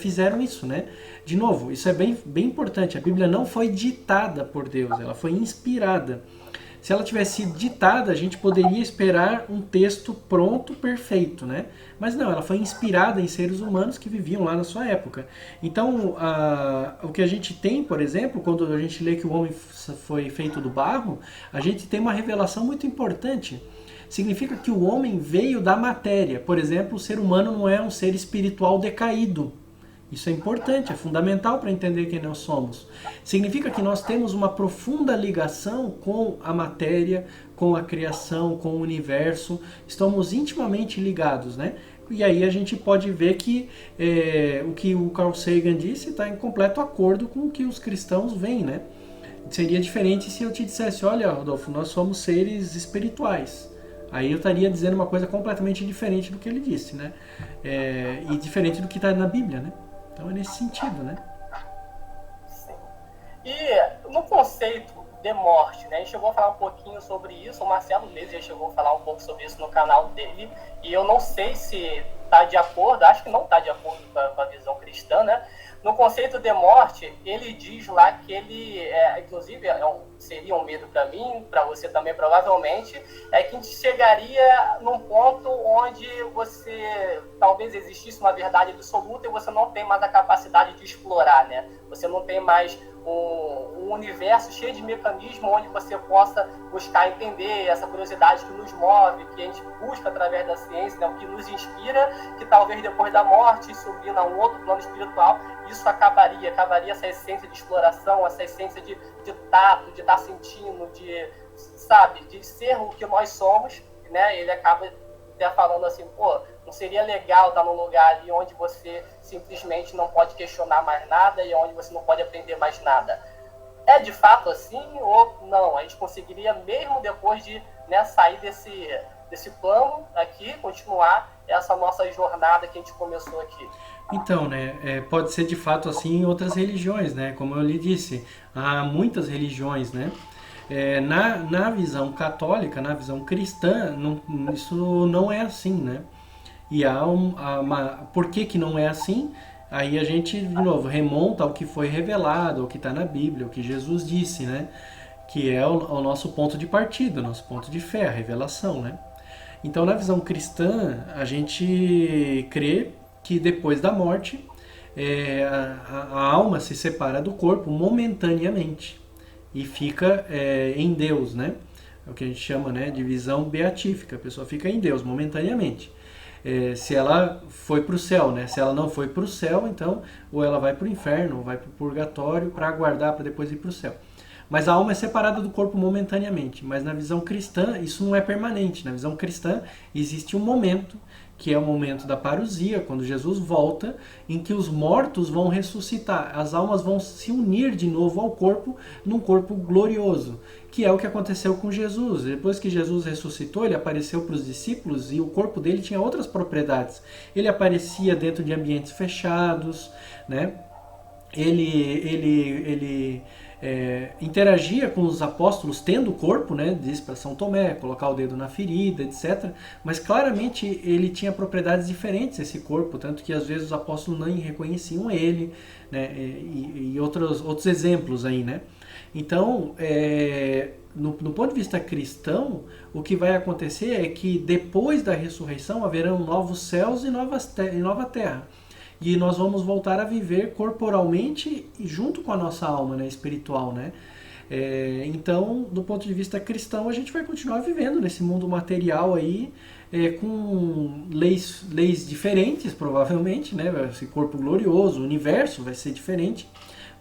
fizeram isso, né? De novo, isso é bem, bem importante. A Bíblia não foi ditada por Deus, ela foi inspirada. Se ela tivesse sido ditada, a gente poderia esperar um texto pronto, perfeito, né? Mas não, ela foi inspirada em seres humanos que viviam lá na sua época. Então, o que a gente tem, por exemplo, quando a gente lê que o homem foi feito do barro, a gente tem uma revelação muito importante. Significa que o homem veio da matéria. Por exemplo, o ser humano não é um ser espiritual decaído. Isso é importante, é fundamental para entender quem nós somos. Significa que nós temos uma profunda ligação com a matéria, com a criação, com o universo. Estamos intimamente ligados, né? E aí a gente pode ver que o que o Carl Sagan disse está em completo acordo com o que os cristãos veem, né? Seria diferente se eu te dissesse, olha, Rodolfo, nós somos seres espirituais. Aí eu estaria dizendo uma coisa completamente diferente do que ele disse, né? E diferente do que está na Bíblia, né? Então é nesse sentido, né? Sim. E no conceito de morte, né? A gente chegou a falar um pouquinho sobre isso, o Marcelo mesmo já chegou a falar um pouco sobre isso no canal dele, e eu não sei se está de acordo, acho que não está de acordo com a visão cristã, né? No conceito de morte, ele diz lá que ele, inclusive, seria um medo para mim, para você também provavelmente, que a gente chegaria num ponto onde você, talvez existisse uma verdade absoluta e você não tem mais a capacidade de explorar, né? Você não tem mais um universo cheio de mecanismos onde você possa buscar entender essa curiosidade que nos move, que a gente busca através da ciência, né? O que nos inspira, que talvez depois da morte, subindo a um outro plano espiritual, isso acabaria essa essência de exploração, essa essência de tato, de estar sentindo, de ser o que nós somos, né? Ele acaba até falando assim, pô, não seria legal estar num lugar ali onde você simplesmente não pode questionar mais nada e onde você não pode aprender mais nada. É de fato assim ou não? A gente conseguiria, mesmo depois de, né, sair desse plano aqui, continuar essa nossa jornada que a gente começou aqui? Então, né, pode ser de fato assim em outras religiões, né? Como eu lhe disse, há muitas religiões, né? Na visão católica, na visão cristã, isso não é assim, né? E por que não é assim? Aí a gente, de novo, remonta ao que foi revelado, ao que está na Bíblia, ao que Jesus disse, né? Que é o nosso ponto de partida, o nosso ponto de fé, a revelação, né? Então, na visão cristã, a gente crê que depois da morte, a alma se separa do corpo momentaneamente e fica em Deus, né? É o que a gente chama, né, de visão beatífica. A pessoa fica em Deus momentaneamente. Se ela foi para o céu, né? Se ela não foi para o céu, então ou ela vai para o inferno, ou vai para o purgatório para aguardar para depois ir para o céu. Mas a alma é separada do corpo momentaneamente. Mas na visão cristã isso não é permanente. Na visão cristã existe um momento, que é o momento da parousia, quando Jesus volta, em que os mortos vão ressuscitar. As almas vão se unir de novo ao corpo, num corpo glorioso, que é o que aconteceu com Jesus. Depois que Jesus ressuscitou, ele apareceu para os discípulos e o corpo dele tinha outras propriedades. Ele aparecia dentro de ambientes fechados, né? Ele interagia com os apóstolos tendo o corpo, né? Diz para São Tomé, colocar o dedo na ferida, etc. Mas claramente ele tinha propriedades diferentes, esse corpo, tanto que às vezes os apóstolos nem reconheciam ele, né? E outros exemplos aí, né? Então, no ponto de vista cristão, o que vai acontecer é que depois da ressurreição haverão novos céus e nova terra. E nós vamos voltar a viver corporalmente junto com a nossa alma, né, espiritual, né? Então, do ponto de vista cristão, a gente vai continuar vivendo nesse mundo material aí, com leis diferentes, provavelmente, né? Esse corpo glorioso, o universo vai ser diferente,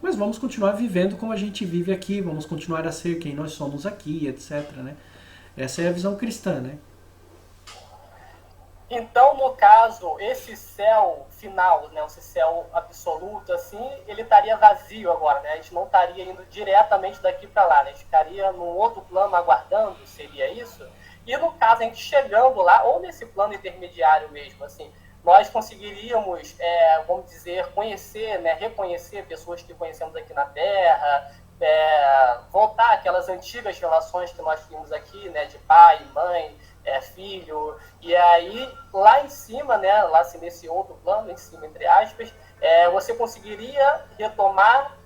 mas vamos continuar vivendo como a gente vive aqui, vamos continuar a ser quem nós somos aqui, etc, né? Essa é a visão cristã, né? Então, no caso, esse céu final, né, esse céu absoluto, assim, ele estaria vazio agora, né? A gente não estaria indo diretamente daqui para lá, né? A gente ficaria num outro plano aguardando, seria isso? E no caso, a gente chegando lá, ou nesse plano intermediário mesmo, assim, nós conseguiríamos, vamos dizer, conhecer, né, reconhecer pessoas que conhecemos aqui na Terra, voltar àquelas antigas relações que nós tínhamos aqui, né, de pai, mãe, filho, e aí lá em cima, né, lá assim, nesse outro plano, em cima, entre aspas, você conseguiria retomar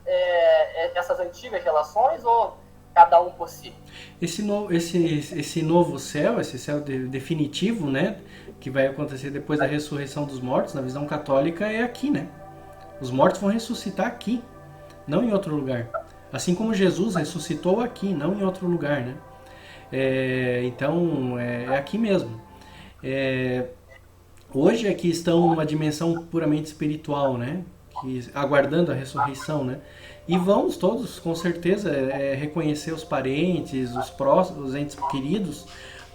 essas antigas relações ou cada um por si? Esse novo céu, esse céu definitivo, né, que vai acontecer depois da ressurreição dos mortos, na visão católica, é aqui, né? Os mortos vão ressuscitar aqui, não em outro lugar. Assim como Jesus ressuscitou aqui, não em outro lugar, né? Então, é aqui mesmo. Hoje aqui estão numa dimensão puramente espiritual, né? Aguardando a ressurreição, né? E vamos todos, com certeza, reconhecer os parentes, os próximos, os entes queridos,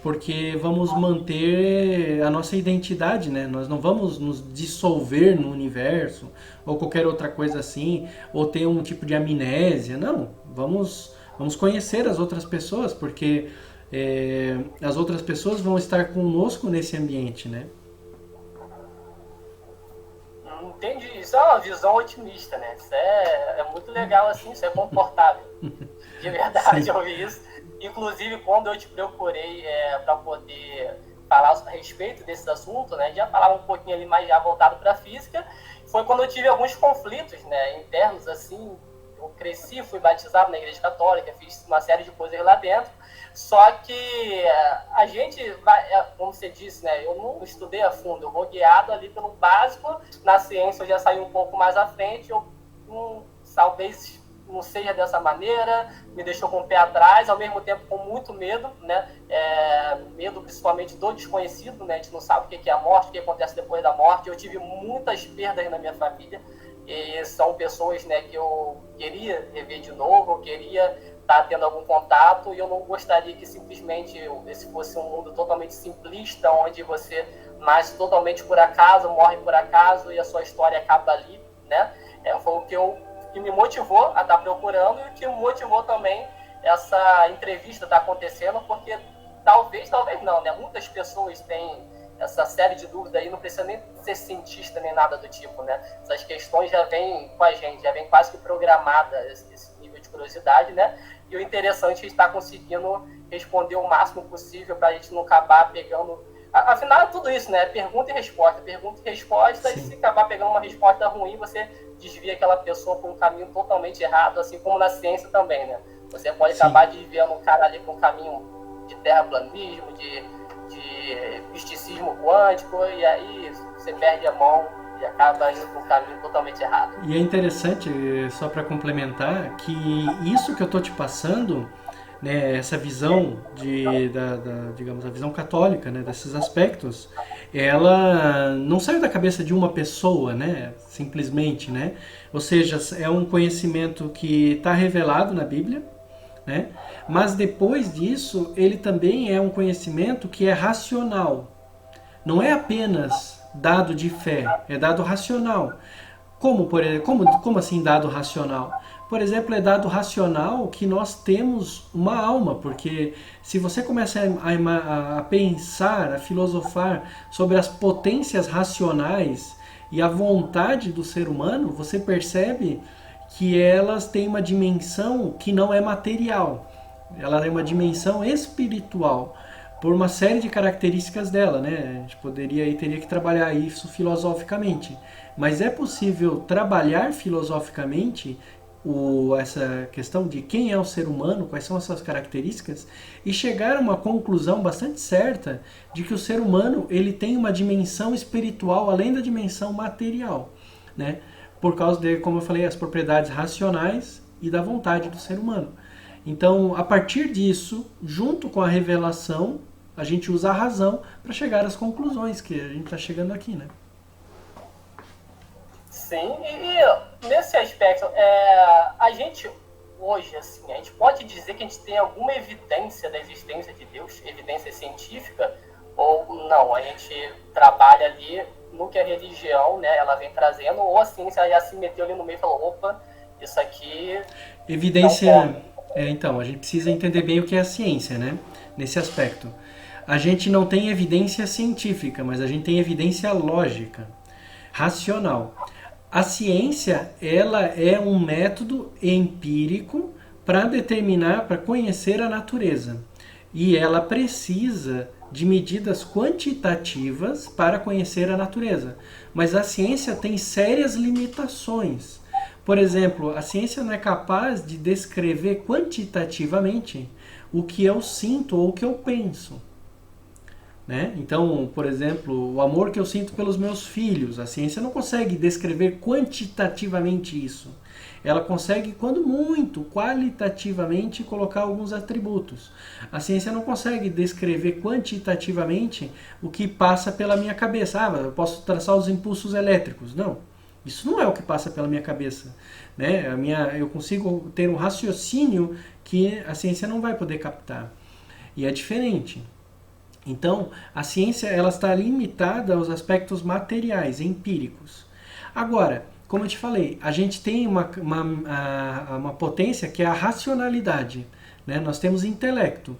porque vamos manter a nossa identidade, né? Nós não vamos nos dissolver no universo ou qualquer outra coisa assim, ou ter um tipo de amnésia. Não, vamos conhecer as outras pessoas, porque as outras pessoas vão estar conosco nesse ambiente, né? Entendi. Isso é uma visão otimista, né? Isso é muito legal, assim, isso é confortável. De verdade, eu ouvi isso. Inclusive, quando eu te procurei para poder falar a respeito desse assunto, né? Já falava um pouquinho ali mais já voltado para a física, foi quando eu tive alguns conflitos, né, internos, assim. Eu cresci, fui batizado na igreja católica, fiz uma série de coisas lá dentro, só que a gente vai, como você disse, né, eu não estudei a fundo, eu vou guiado ali pelo básico, na ciência eu já saí um pouco mais à frente, eu talvez não seja dessa maneira, me deixou com o pé atrás, ao mesmo tempo com muito medo, né, medo principalmente do desconhecido, né, a gente não sabe o que é a morte, o que acontece depois da morte. Eu tive muitas perdas na minha família, e são pessoas, né, que eu queria rever de novo, eu queria estar tendo algum contato, e eu não gostaria que simplesmente esse fosse um mundo totalmente simplista, onde você nasce totalmente por acaso, morre por acaso e a sua história acaba ali, né? Foi o que me motivou a estar procurando, e o que me motivou também essa entrevista estar acontecendo, porque talvez não, né? Muitas pessoas têm essa série de dúvidas aí, não precisa nem ser cientista nem nada do tipo, né? Essas questões já vêm com a gente, já vem quase que programada esse nível de curiosidade, né? E o interessante é estar conseguindo responder o máximo possível para a gente não acabar pegando... Afinal, é tudo isso, né? Pergunta e resposta, e se acabar pegando uma resposta ruim, você desvia aquela pessoa por um caminho totalmente errado, assim como na ciência também, né? Você pode acabar desviando um cara ali por um caminho de terraplanismo, de misticismo quântico, e aí você perde a mão e acaba indo por um caminho totalmente errado. E é interessante, só para complementar, que isso que eu tô te passando né, essa visão digamos, a visão católica, né, desses aspectos, ela não saiu da cabeça de uma pessoa, né, simplesmente, né? Ou seja, é um conhecimento que está revelado na Bíblia, né? Mas depois disso, ele também é um conhecimento que é racional. Não é apenas dado de fé, é dado racional. Como assim dado racional? Por exemplo, é dado racional que nós temos uma alma, porque se você começa a pensar, a filosofar sobre as potências racionais e a vontade do ser humano, você percebe que elas têm uma dimensão que não é material. Ela é uma dimensão espiritual por uma série de características dela, né? A gente poderia e teria que trabalhar isso filosoficamente. Mas é possível trabalhar filosoficamente essa questão de quem é o ser humano, quais são as suas características, e chegar a uma conclusão bastante certa de que o ser humano ele tem uma dimensão espiritual além da dimensão material, né? Por causa de, como eu falei, as propriedades racionais e da vontade do ser humano. Então, a partir disso, junto com a revelação, a gente usa a razão para chegar às conclusões que a gente está chegando aqui, né? Sim, e nesse aspecto, a gente hoje, assim, a gente pode dizer que a gente tem alguma evidência da existência de Deus, evidência científica, ou não? A gente trabalha ali no que a religião, né, ela vem trazendo, ou a ciência já se meteu ali no meio e falou, opa, isso aqui... Evidência... então, a gente precisa entender bem o que é a ciência, né? Nesse aspecto. A gente não tem evidência científica, mas a gente tem evidência lógica, racional. A ciência, ela é um método empírico para determinar, para conhecer a natureza. E ela precisa de medidas quantitativas para conhecer a natureza. Mas a ciência tem sérias limitações. Por exemplo, a ciência não é capaz de descrever quantitativamente o que eu sinto ou o que eu penso. Né? Então, por exemplo, o amor que eu sinto pelos meus filhos, a ciência não consegue descrever quantitativamente isso. Ela consegue, quando muito, qualitativamente colocar alguns atributos. A ciência não consegue descrever quantitativamente o que passa pela minha cabeça. Eu posso traçar os impulsos elétricos. Não, isso não é o que passa pela minha cabeça. Né? Eu consigo ter um raciocínio que a ciência não vai poder captar. E é diferente. Então, a ciência ela está limitada aos aspectos materiais, empíricos. Agora, como eu te falei, a gente tem uma potência que é a racionalidade. Né? Nós temos intelecto.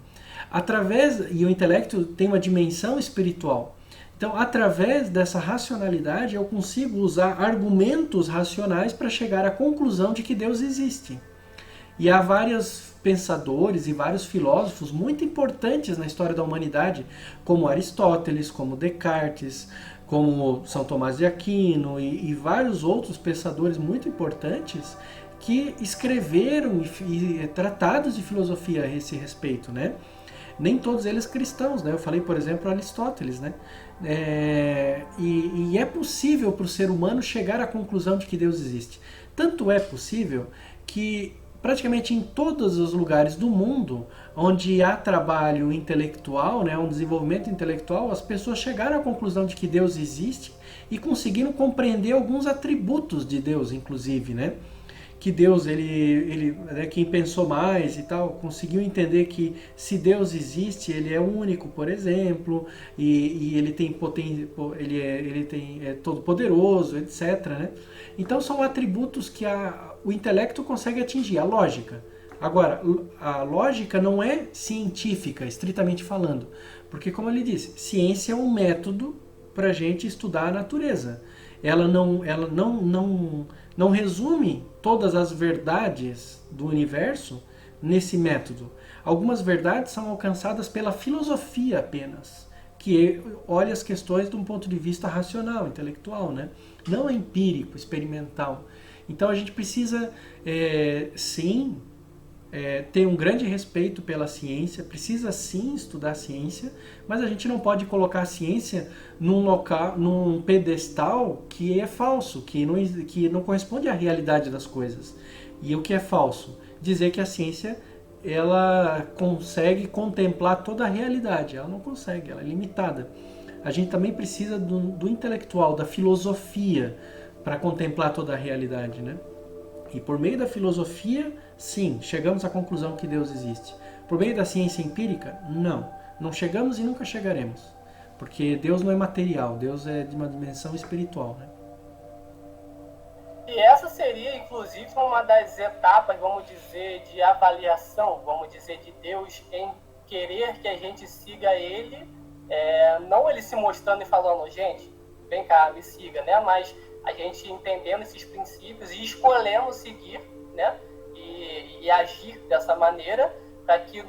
E o intelecto tem uma dimensão espiritual. Então, através dessa racionalidade, eu consigo usar argumentos racionais para chegar à conclusão de que Deus existe. E há vários pensadores e vários filósofos muito importantes na história da humanidade, como Aristóteles, como Descartes, como São Tomás de Aquino e vários outros pensadores muito importantes que escreveram tratados de filosofia a esse respeito, né? Nem todos eles cristãos, né? Eu falei, por exemplo, Aristóteles, né? E é possível para o ser humano chegar à conclusão de que Deus existe. Tanto é possível que praticamente em todos os lugares do mundo onde há trabalho intelectual, né, um desenvolvimento intelectual, as pessoas chegaram à conclusão de que Deus existe e conseguiram compreender alguns atributos de Deus, inclusive, né? Que Deus, né, quem pensou mais e tal, conseguiu entender que se Deus existe, ele é único, por exemplo, e ele tem é todo poderoso, etc. Né? Então são atributos que o intelecto consegue atingir, a lógica. Agora, a lógica não é científica, estritamente falando, porque, como ele disse, ciência é um método para a gente estudar a natureza. Ela não resume todas as verdades do universo nesse método. Algumas verdades são alcançadas pela filosofia apenas, que olha as questões de um ponto de vista racional, intelectual, né? Não empírico, experimental. Então a gente precisa, sim, ter um grande respeito pela ciência, precisa sim estudar a ciência, mas a gente não pode colocar a ciência num pedestal que é falso, que não corresponde à realidade das coisas. E o que é falso? Dizer que a ciência ela consegue contemplar toda a realidade. Ela não consegue, ela é limitada. A gente também precisa do intelectual, da filosofia, para contemplar toda a realidade, né? E por meio da filosofia, sim, chegamos à conclusão que Deus existe. Por meio da ciência empírica, não. Não chegamos e nunca chegaremos. Porque Deus não é material, Deus é de uma dimensão espiritual, né? E essa seria, inclusive, uma das etapas, vamos dizer, de avaliação, vamos dizer, de Deus em querer que a gente siga Ele, não Ele se mostrando e falando, gente, vem cá, me siga, né? Mas a gente entendendo esses princípios e escolhendo seguir, né? E agir dessa maneira para que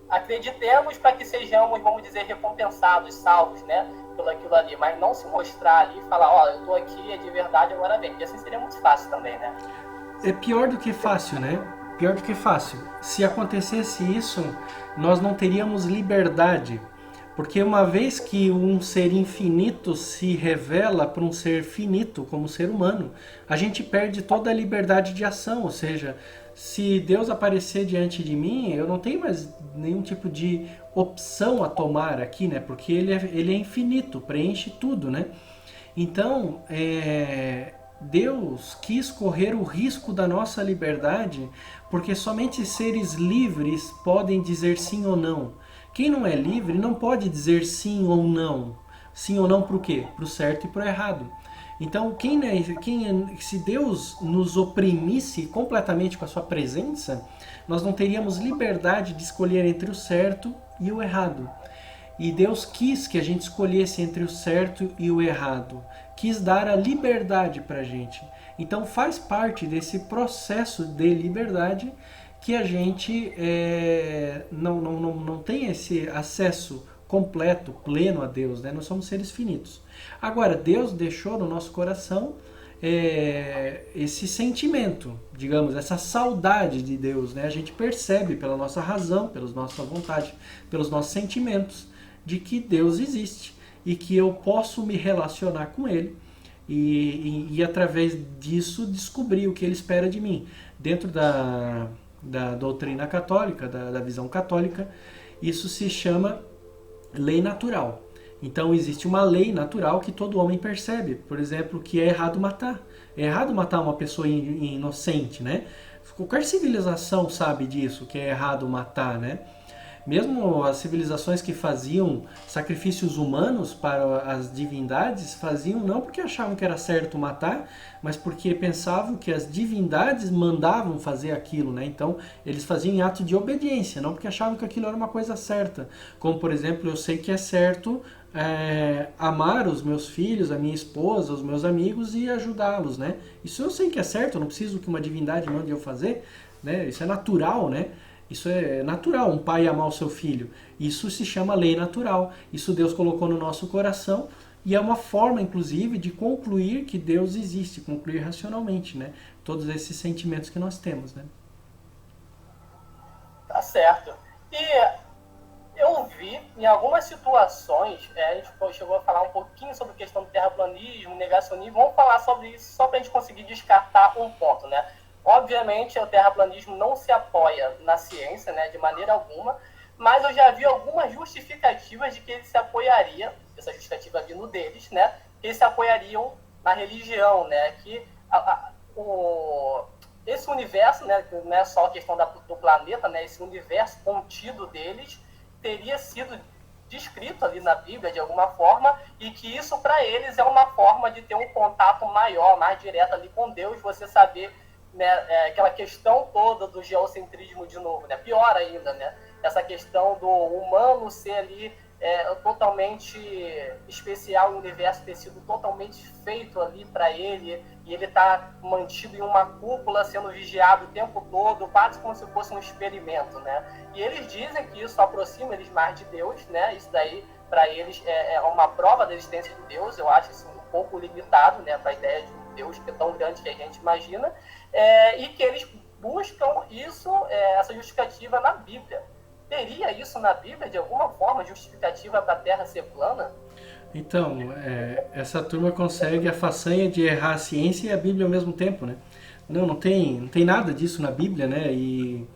acreditemos, para que sejamos, vamos dizer, recompensados, salvos, né? Pelo aquilo ali, mas não se mostrar ali e falar, ó, eu tô aqui, é de verdade, agora vem. Porque assim seria muito fácil também, né? É pior do que fácil, né? Pior do que fácil. Se acontecesse isso, nós não teríamos liberdade. Porque uma vez que um ser infinito se revela para um ser finito, como ser humano, a gente perde toda a liberdade de ação. Ou seja, se Deus aparecer diante de mim, eu não tenho mais nenhum tipo de opção a tomar aqui, né? Porque ele é infinito, preenche tudo, né? Então, Deus quis correr o risco da nossa liberdade, porque somente seres livres podem dizer sim ou não. Quem não é livre não pode dizer sim ou não. Sim ou não para o quê? Para o certo e para o errado. Então, se Deus nos oprimisse completamente com a sua presença, nós não teríamos liberdade de escolher entre o certo e o errado. E Deus quis que a gente escolhesse entre o certo e o errado. Quis dar a liberdade para a gente. Então faz parte desse processo de liberdade que a gente não tem esse acesso completo, pleno a Deus, né? Nós somos seres finitos. Agora, Deus deixou no nosso coração esse sentimento, digamos, essa saudade de Deus, né? A gente percebe pela nossa razão, pela nossa vontade, pelos nossos sentimentos, de que Deus existe e que eu posso me relacionar com Ele e através disso descobrir o que Ele espera de mim. Dentro da doutrina católica, da visão católica, isso se chama lei natural. Então existe uma lei natural que todo homem percebe, por exemplo, que é errado matar. É errado matar uma pessoa inocente, né? Qualquer civilização sabe disso, que é errado matar, né? Mesmo as civilizações que faziam sacrifícios humanos para as divindades, faziam não porque achavam que era certo matar, mas porque pensavam que as divindades mandavam fazer aquilo, né? Então, eles faziam em ato de obediência, não porque achavam que aquilo era uma coisa certa. Como, por exemplo, eu sei que é certo amar os meus filhos, a minha esposa, os meus amigos e ajudá-los, né? Isso eu sei que é certo, eu não preciso que uma divindade mande eu fazer, né? Isso é natural, né? Isso é natural, um pai amar o seu filho. Isso se chama lei natural. Isso Deus colocou no nosso coração e é uma forma, inclusive, de concluir que Deus existe, concluir racionalmente, né? Todos esses sentimentos que nós temos, né? Tá certo. E eu vi em algumas situações, a gente chegou a falar um pouquinho sobre a questão do terraplanismo, negacionismo, vamos falar sobre isso só para a gente conseguir descartar um ponto, né? Obviamente, o terraplanismo não se apoia na ciência, né, de maneira alguma, mas eu já vi algumas justificativas de que ele se apoiaria, essa justificativa vindo deles, né, que eles se apoiariam na religião, né, que esse universo, né, que não é só a questão do planeta, né, esse universo contido deles teria sido descrito ali na Bíblia de alguma forma e que isso para eles é uma forma de ter um contato maior, mais direto ali com Deus, você saber, né, aquela questão toda do geocentrismo de novo, né? Pior ainda, né? Essa questão do humano ser ali totalmente especial, o universo ter sido totalmente feito ali para ele e ele tá mantido em uma cúpula, sendo vigiado o tempo todo, quase como se fosse um experimento, né? E eles dizem que isso aproxima eles mais de Deus, né? Isso daí para eles é uma prova da existência de Deus. Eu acho isso um pouco limitado, né? Para a ideia de um Deus que é tão grande que a gente imagina. E que eles buscam isso, essa justificativa na Bíblia. Teria isso na Bíblia, de alguma forma, justificativa para a Terra ser plana? Então, essa turma consegue a façanha de errar a ciência e a Bíblia ao mesmo tempo, né? Não tem nada disso na Bíblia, né? E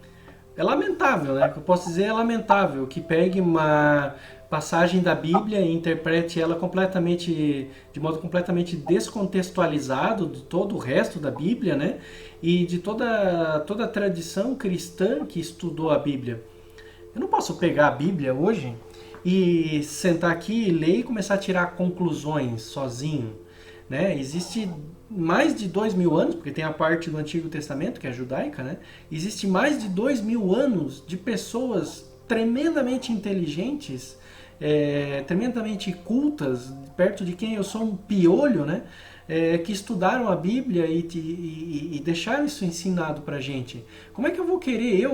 É lamentável, né? O que eu posso dizer é lamentável que pegue uma passagem da Bíblia e interprete ela completamente, de modo completamente descontextualizado de todo o resto da Bíblia, né? E de toda a tradição cristã que estudou a Bíblia. Eu não posso pegar a Bíblia hoje e sentar aqui e ler e começar a tirar conclusões sozinho, né? Existe mais de 2.000 anos, porque tem a parte do Antigo Testamento, que é judaica, né? Existe mais de 2.000 anos de pessoas tremendamente inteligentes, tremendamente cultas, perto de quem eu sou um piolho, né? Que estudaram a Bíblia e deixaram isso ensinado pra gente. Como é que eu vou querer,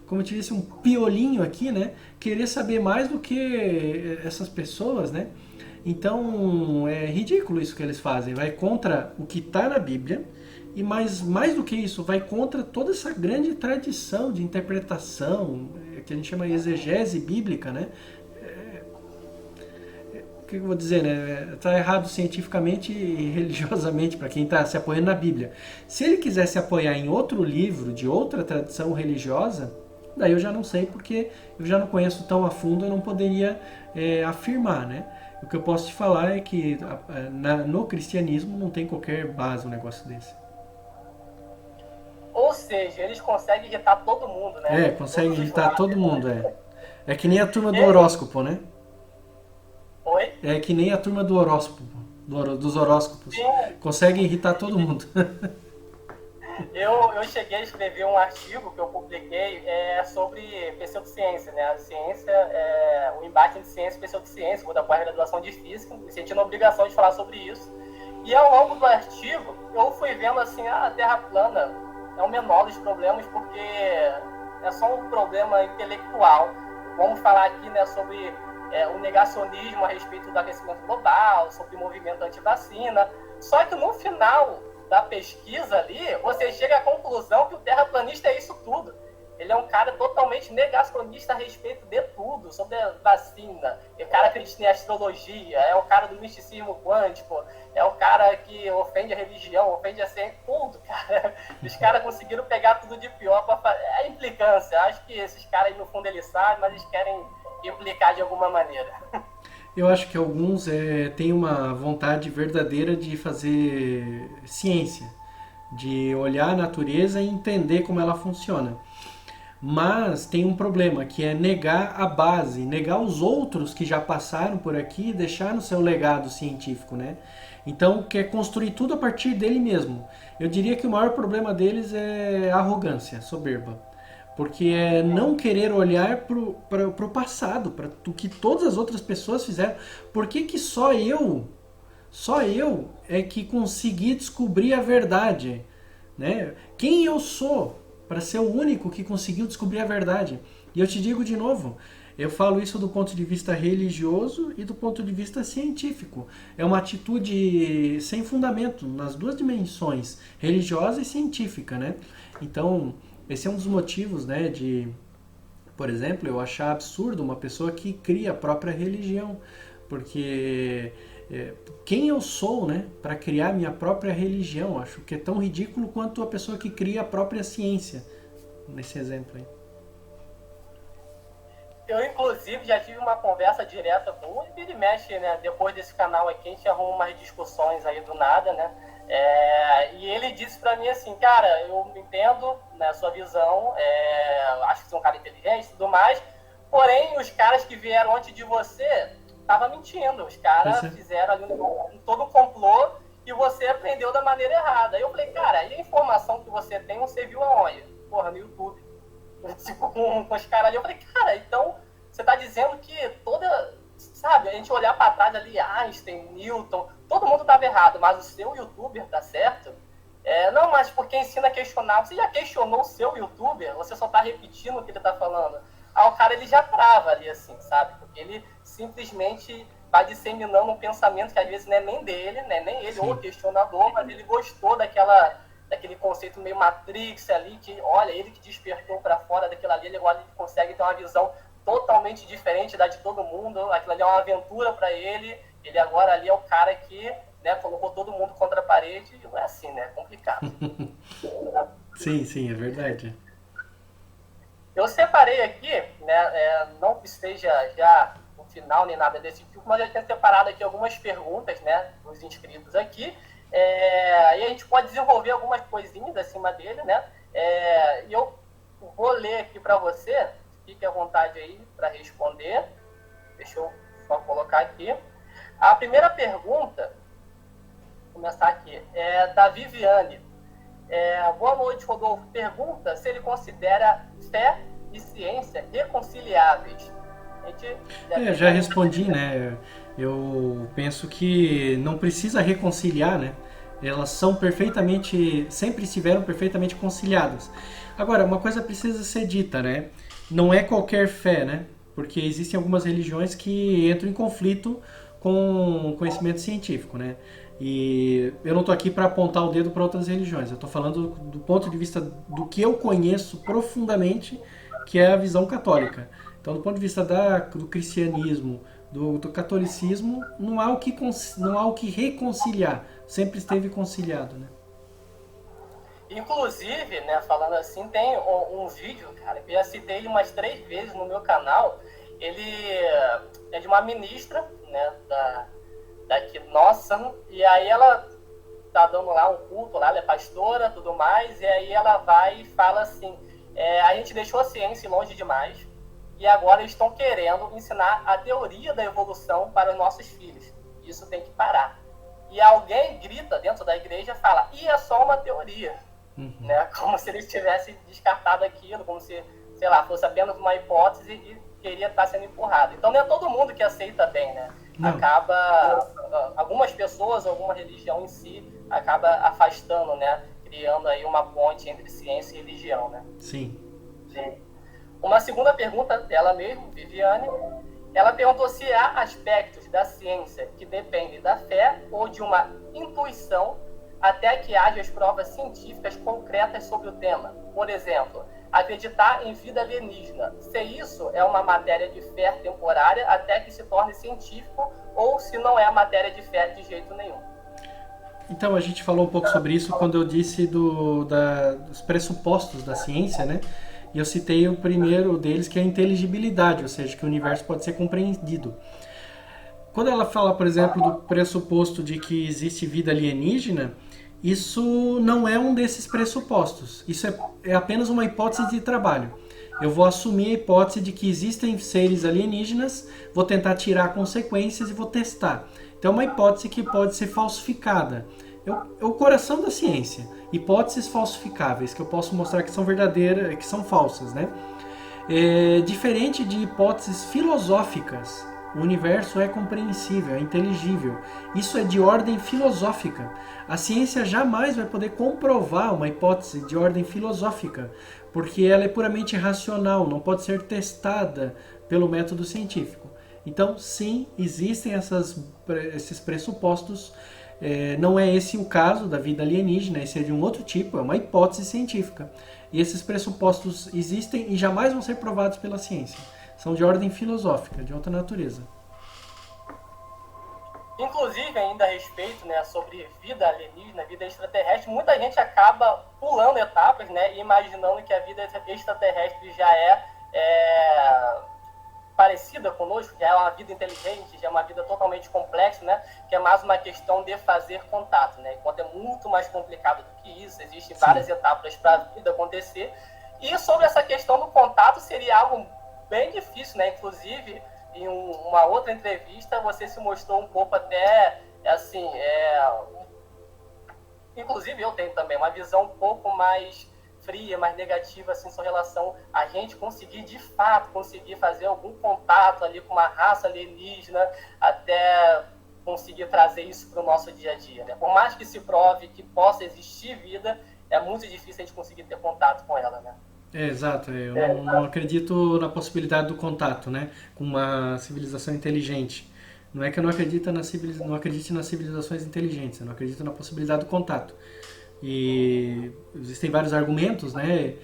como eu te disse, um piolinho aqui, né? Querer saber mais do que essas pessoas, né? Então é ridículo isso que eles fazem. Vai contra o que está na Bíblia e mais do que isso, vai contra toda essa grande tradição de interpretação que a gente chama de exegese bíblica, né? O que eu vou dizer, né? Está errado cientificamente e religiosamente para quem está se apoiando na Bíblia. Se ele quiser se apoiar em outro livro de outra tradição religiosa, daí eu já não sei porque eu já não conheço tão a fundo, eu não poderia afirmar, né? O que eu posso te falar é que no cristianismo não tem qualquer base um negócio desse. Ou seja, eles conseguem irritar todo mundo, né? Consegue Todos os irritar todo lados. mundo, É que nem a turma do horóscopo, né? Oi? É que nem a turma do horóscopo, dos horóscopos. Sim. Consegue irritar todo mundo. Eu cheguei a escrever um artigo que eu publiquei sobre pseudociência, né? A ciência, o embate entre ciência e pseudociência, da pós-graduação de física, me sentindo a obrigação de falar sobre isso. E ao longo do artigo, eu fui vendo assim, a Terra plana é o menor dos problemas, porque é só um problema intelectual. Vamos falar aqui, né, sobre o negacionismo a respeito do aquecimento global, sobre o movimento anti-vacina. Só que no final da pesquisa ali, você chega à conclusão que o terraplanista é isso tudo. Ele é um cara totalmente negacionista a respeito de tudo, sobre a vacina. É o cara que acredita em astrologia, é o cara do misticismo quântico, é o cara que ofende a religião, ofende a ciência, tudo, cara. Os caras conseguiram pegar tudo de pior para fazer. É implicância. Acho que esses caras, no fundo, eles sabem, mas eles querem implicar de alguma maneira. Eu acho que alguns têm uma vontade verdadeira de fazer ciência, de olhar a natureza e entender como ela funciona. Mas tem um problema, que é negar a base, negar os outros que já passaram por aqui e deixar no seu legado científico, né? Então, quer construir tudo a partir dele mesmo. Eu diria que o maior problema deles é a arrogância, soberba. Porque é não querer olhar para o passado, para o que todas as outras pessoas fizeram. Por que que só eu é que consegui descobrir a verdade, né? Quem eu sou para ser o único que conseguiu descobrir a verdade? E eu te digo de novo, eu falo isso do ponto de vista religioso e do ponto de vista científico. É uma atitude sem fundamento nas duas dimensões, religiosa e científica, né? Então, esse é um dos motivos, né, de, por exemplo, eu achar absurdo uma pessoa que cria a própria religião, porque quem eu sou, né, para criar minha própria religião? Acho que é tão ridículo quanto a pessoa que cria a própria ciência, nesse exemplo aí. Eu, inclusive, já tive uma conversa direta com o Vira e Mexe, né? Depois desse canal aqui, a gente arruma umas discussões aí do nada, né? E ele disse pra mim assim, cara, eu entendo, né, a sua visão, acho que você é um cara inteligente e tudo mais, porém, os caras que vieram antes de você estavam mentindo. Os caras fizeram ali todo um complô e você aprendeu da maneira errada. Aí eu falei, cara, e a informação que você tem, você viu aonde? Porra, no YouTube. Tipo, com os caras ali, eu falei, cara, então você tá dizendo que sabe, a gente olhar pra trás ali, Einstein, Newton, todo mundo tava errado, mas o seu youtuber tá certo? Não, mas porque ensina a questionar. Você já questionou o seu youtuber? Você só tá repetindo o que ele tá falando? O cara, ele já trava ali, assim, sabe? Porque ele simplesmente vai disseminando um pensamento que às vezes não é nem dele, né? Nem ele, ou questionador, mas ele gostou daquele conceito meio Matrix ali, que, olha, ele que despertou para fora daquilo ali, ele agora consegue ter uma visão totalmente diferente da de todo mundo, aquilo ali é uma aventura para ele agora ali é o cara que, né, colocou todo mundo contra a parede, e não é assim, né, é complicado. Sim, é verdade. Eu separei aqui, né, não que esteja já no final nem nada desse tipo, mas eu tenho separado aqui algumas perguntas, né, dos inscritos aqui, e a gente pode desenvolver algumas coisinhas acima dele, né, e eu vou ler aqui para você, fique à vontade aí para responder. Deixa eu só colocar aqui. A primeira pergunta, vou começar aqui, é da Viviane. Boa noite, Rodolfo. Pergunta se ele considera fé e ciência reconciliáveis. Já respondi, né? Eu penso que não precisa reconciliar, né? Elas são perfeitamente, sempre estiveram perfeitamente conciliadas. Agora, uma coisa precisa ser dita, né? Não é qualquer fé, né? Porque existem algumas religiões que entram em conflito com o conhecimento científico, né? E eu não estou aqui para apontar o dedo para outras religiões. Eu estou falando do ponto de vista do que eu conheço profundamente, que é a visão católica. Então, do ponto de vista do cristianismo, do catolicismo, não há o que reconciliar. Sempre esteve conciliado, né? Inclusive, né, falando assim, tem um vídeo, cara, que eu já citei ele umas 3 vezes no meu canal. Ele é de uma ministra, né, daqui nossa, e aí ela tá dando lá um culto, lá, ela é pastora, tudo mais, e aí ela vai e fala assim, a gente deixou a ciência longe demais, e agora eles estão querendo ensinar a teoria da evolução para os nossos filhos. Isso tem que parar. E alguém grita dentro da igreja e fala, e é só uma teoria. Né? Como se eles tivessem descartado aquilo, como se, sei lá, fosse apenas uma hipótese e queria estar sendo empurrado. Então não é todo mundo que aceita bem, né? Acaba, algumas pessoas, alguma religião em si, acaba afastando, né? Criando aí uma ponte entre ciência e religião, né? Sim. Uma segunda pergunta dela mesmo, Viviane, ela perguntou se há aspectos da ciência que dependem da fé ou de uma intuição até que haja as provas científicas concretas sobre o tema. Por exemplo, acreditar em vida alienígena. Se isso é uma matéria de fé temporária até que se torne científico ou se não é matéria de fé de jeito nenhum. Então, a gente falou um pouco sobre isso quando eu disse dos pressupostos da ciência, né? E eu citei o primeiro deles, que é a inteligibilidade, ou seja, que o universo pode ser compreendido. Quando ela fala, por exemplo, do pressuposto de que existe vida alienígena, isso não é um desses pressupostos. Isso é apenas uma hipótese de trabalho. Eu vou assumir a hipótese de que existem seres alienígenas, vou tentar tirar consequências e vou testar. Então é uma hipótese que pode ser falsificada. É o coração da ciência. Hipóteses falsificáveis, que eu posso mostrar que são verdadeiras, que são falsas, né? Diferente de hipóteses filosóficas. O universo é compreensível, é inteligível. Isso é de ordem filosófica. A ciência jamais vai poder comprovar uma hipótese de ordem filosófica, porque ela é puramente racional, não pode ser testada pelo método científico. Então, sim, existem esses pressupostos. Não é esse o caso da vida alienígena, esse é de um outro tipo, é uma hipótese científica. E esses pressupostos existem e jamais vão ser provados pela ciência. São de ordem filosófica, de outra natureza. Inclusive, ainda a respeito, né, sobre vida alienígena, vida extraterrestre, muita gente acaba pulando etapas, né, e imaginando que a vida extraterrestre já é parecida conosco, já é uma vida inteligente, já é uma vida totalmente complexa, né, que é mais uma questão de fazer contato, né, enquanto é muito mais complicado do que isso, existem várias etapas para a vida acontecer. E sobre essa questão do contato, seria algo bem difícil, né, inclusive em uma outra entrevista você se mostrou um pouco até, assim, inclusive eu tenho também uma visão um pouco mais fria, mais negativa, assim, em relação a gente conseguir, de fato, conseguir fazer algum contato ali com uma raça alienígena, até conseguir trazer isso para o nosso dia a dia, né? Por mais que se prove que possa existir vida, é muito difícil a gente conseguir ter contato com ela, né? Exato, eu não acredito na possibilidade do contato, né, com uma civilização inteligente. Não é que eu não acredite nas civilizações inteligentes, eu não acredito na possibilidade do contato. E existem vários argumentos, né,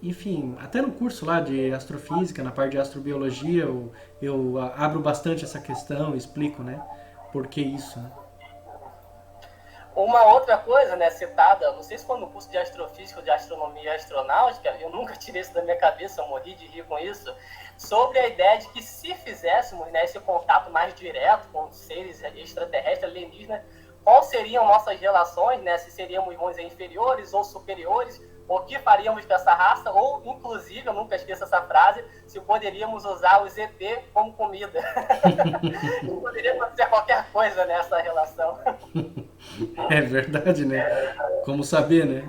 enfim, até no curso lá de astrofísica, na parte de astrobiologia, eu abro bastante essa questão, explico, né, por que isso, né. Uma outra coisa, né, citada, não sei se foi no curso de astrofísica ou de astronomia astronáutica, eu nunca tirei isso da minha cabeça, eu morri de rir com isso, sobre a ideia de que se fizéssemos, né, esse contato mais direto com seres extraterrestres, alienígenas, quais seriam nossas relações, né, se seríamos, vamos dizer, inferiores ou superiores, o que faríamos com essa raça, ou, inclusive, eu nunca esqueço essa frase, se poderíamos usar os ET como comida. Poderia acontecer qualquer coisa nessa relação. É verdade, né? Como saber, né?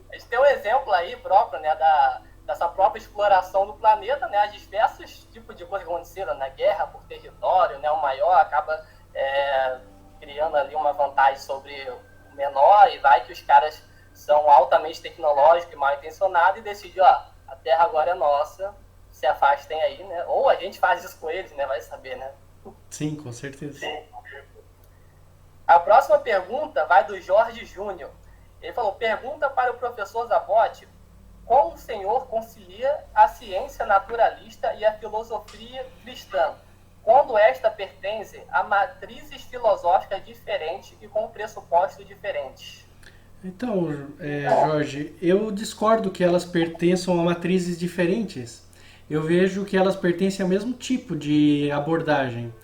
A gente tem um exemplo aí próprio, né, dessa própria exploração do planeta, né, as diversos tipos de coisas que aconteceram na guerra por território, né, o maior acaba criando ali uma vantagem sobre o menor, e vai que os caras são altamente tecnológicos e mal intencionados e decidem, ó, a Terra agora é nossa, se afastem aí, né, ou a gente faz isso com eles, né, vai saber, né. Sim, com certeza. Sim. A próxima pergunta vai do Jorge Júnior. Ele falou, pergunta para o professor Zabot, como o senhor concilia a ciência naturalista e a filosofia cristã, quando esta pertence a matrizes filosóficas diferentes e com pressupostos diferentes? Então, Jorge, eu discordo que elas pertençam a matrizes diferentes. Eu vejo que elas pertencem ao mesmo tipo de abordagem.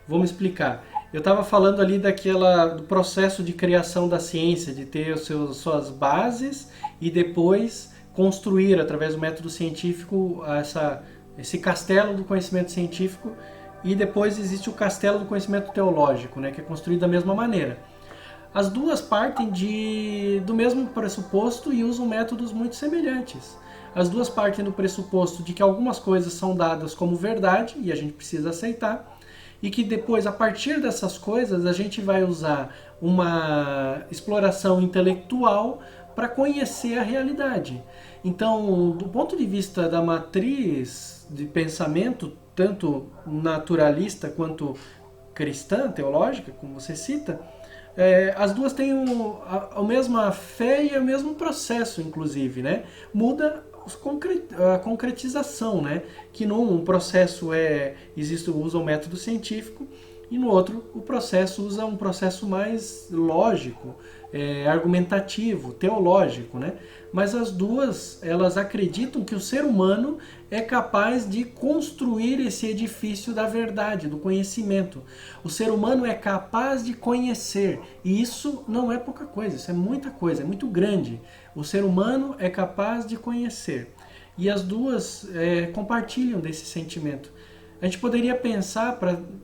Vou me explicar. Eu estava falando ali do processo de criação da ciência, de ter suas bases e depois construir, através do método científico, esse castelo do conhecimento científico, e depois existe o castelo do conhecimento teológico, né, que é construído da mesma maneira. As duas partem do mesmo pressuposto e usam métodos muito semelhantes. As duas partem do pressuposto de que algumas coisas são dadas como verdade e a gente precisa aceitar, e que depois, a partir dessas coisas, a gente vai usar uma exploração intelectual para conhecer a realidade. Então, do ponto de vista da matriz de pensamento, tanto naturalista quanto cristã, teológica, como você cita, as duas têm a mesma fé e o mesmo processo, inclusive, né? Muda a concretização, né? Que num processo usa um método científico e no outro o processo usa um processo mais lógico, argumentativo, teológico, né? Mas as duas, elas acreditam que o ser humano é capaz de construir esse edifício da verdade, do conhecimento. O ser humano é capaz de conhecer, e isso não é pouca coisa, isso é muita coisa, é muito grande. O ser humano é capaz de conhecer. E as duas compartilham desse sentimento. A gente poderia pensar,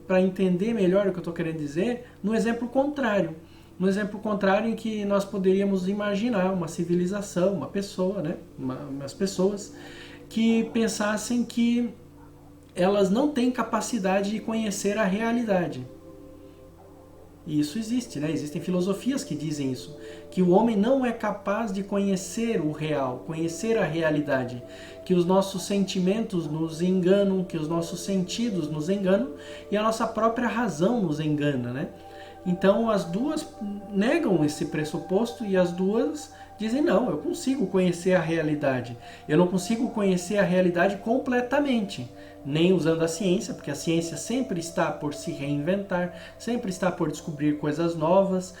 para entender melhor o que eu estou querendo dizer, no exemplo contrário. No exemplo contrário, em que nós poderíamos imaginar uma civilização, uma pessoa, né? Umas pessoas que pensassem que elas não têm capacidade de conhecer a realidade. E isso existe, né? Existem filosofias que dizem isso, que o homem não é capaz de conhecer o real, conhecer a realidade, que os nossos sentimentos nos enganam, que os nossos sentidos nos enganam e a nossa própria razão nos engana, né? Então as duas negam esse pressuposto e as duas dizem, não, eu consigo conhecer a realidade. Eu não consigo conhecer a realidade completamente, nem usando a ciência, porque a ciência sempre está por se reinventar, sempre está por descobrir coisas novas,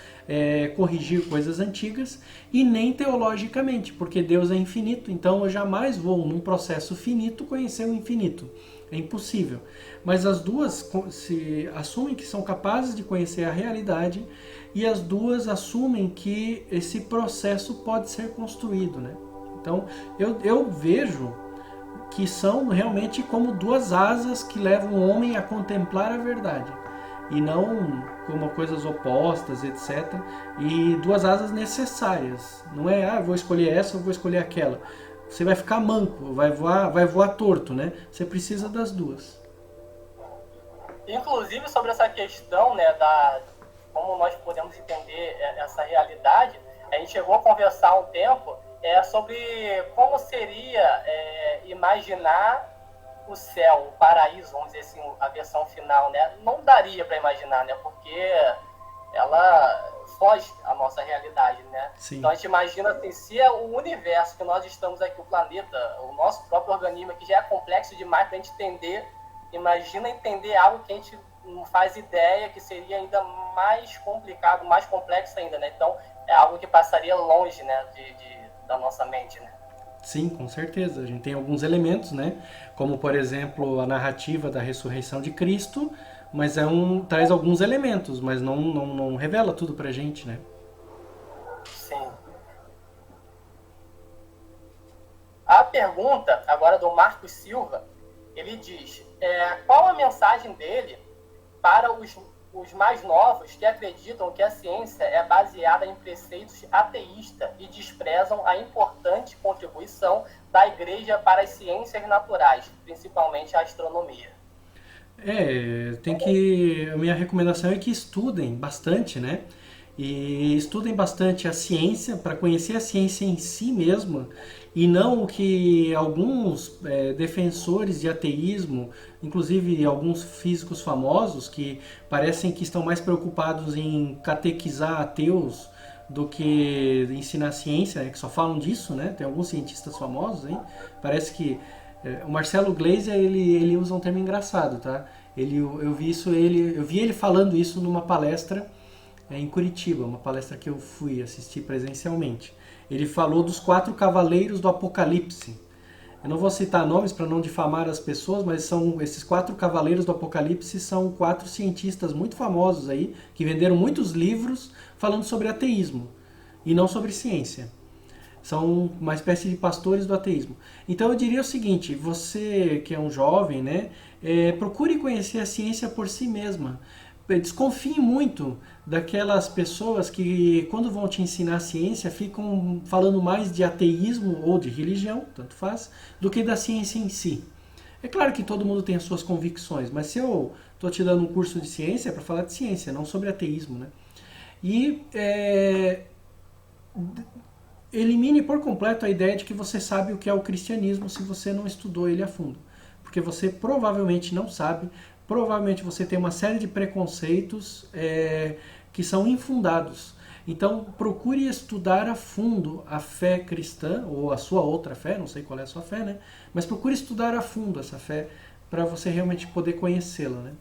corrigir coisas antigas, e nem teologicamente, porque Deus é infinito, então eu jamais vou, num processo finito, conhecer o infinito. É impossível. Mas as duas se assumem que são capazes de conhecer a realidade e as duas assumem que esse processo pode ser construído, né? Então, eu vejo que são realmente como duas asas que levam o homem a contemplar a verdade. E não como coisas opostas, etc. E duas asas necessárias. Não é, vou escolher essa ou vou escolher aquela. Você vai ficar manco, vai voar torto, né? Você precisa das duas. Inclusive, sobre essa questão, né, como nós podemos entender essa realidade, a gente chegou a conversar há um tempo sobre como seria imaginar o céu, o paraíso, vamos dizer assim, a versão final, né? Não daria para imaginar, né? Porque ela foge à nossa realidade, né? Sim. Então a gente imagina assim, se é o universo que nós estamos aqui, o planeta, o nosso próprio organismo, que já é complexo demais para a gente entender, imagina entender algo que a gente não faz ideia que seria ainda mais complicado, mais complexo ainda, né? Então, é algo que passaria longe, né, da nossa mente, né? Sim, com certeza. A gente tem alguns elementos, né? Como, por exemplo, a narrativa da ressurreição de Cristo, mas traz alguns elementos, mas não revela tudo pra gente, né? Sim. A pergunta, agora do Marcos Silva, ele diz, qual a mensagem dele para os mais novos que acreditam que a ciência é baseada em preceitos ateístas e desprezam a importante contribuição da Igreja para as ciências naturais, principalmente a astronomia? A minha recomendação é que estudem bastante, né? E estudem bastante a ciência para conhecer a ciência em si mesma e não o que alguns defensores de ateísmo, inclusive alguns físicos famosos que parecem que estão mais preocupados em catequizar ateus do que ensinar ciência, né? Que só falam disso, né? Tem alguns cientistas famosos aí, parece que o Marcelo Gleiser, ele usa um termo engraçado, tá? Eu vi ele falando isso numa palestra em Curitiba, uma palestra que eu fui assistir presencialmente. Ele falou dos 4 cavaleiros do Apocalipse. Eu não vou citar nomes para não difamar as pessoas, mas esses 4 cavaleiros do Apocalipse são 4 cientistas muito famosos aí, que venderam muitos livros falando sobre ateísmo e não sobre ciência. São uma espécie de pastores do ateísmo. Então eu diria o seguinte, você que é um jovem, né, procure conhecer a ciência por si mesma. Desconfie muito daquelas pessoas que, quando vão te ensinar a ciência, ficam falando mais de ateísmo ou de religião, tanto faz, do que da ciência em si. É claro que todo mundo tem as suas convicções, mas se eu estou te dando um curso de ciência, é para falar de ciência, não sobre ateísmo, né? E elimine por completo a ideia de que você sabe o que é o cristianismo se você não estudou ele a fundo. Porque você provavelmente não sabe, provavelmente você tem uma série de preconceitos que são infundados. Então procure estudar a fundo a fé cristã, ou a sua outra fé, não sei qual é a sua fé, né? Mas procure estudar a fundo essa fé para você realmente poder conhecê-la, né?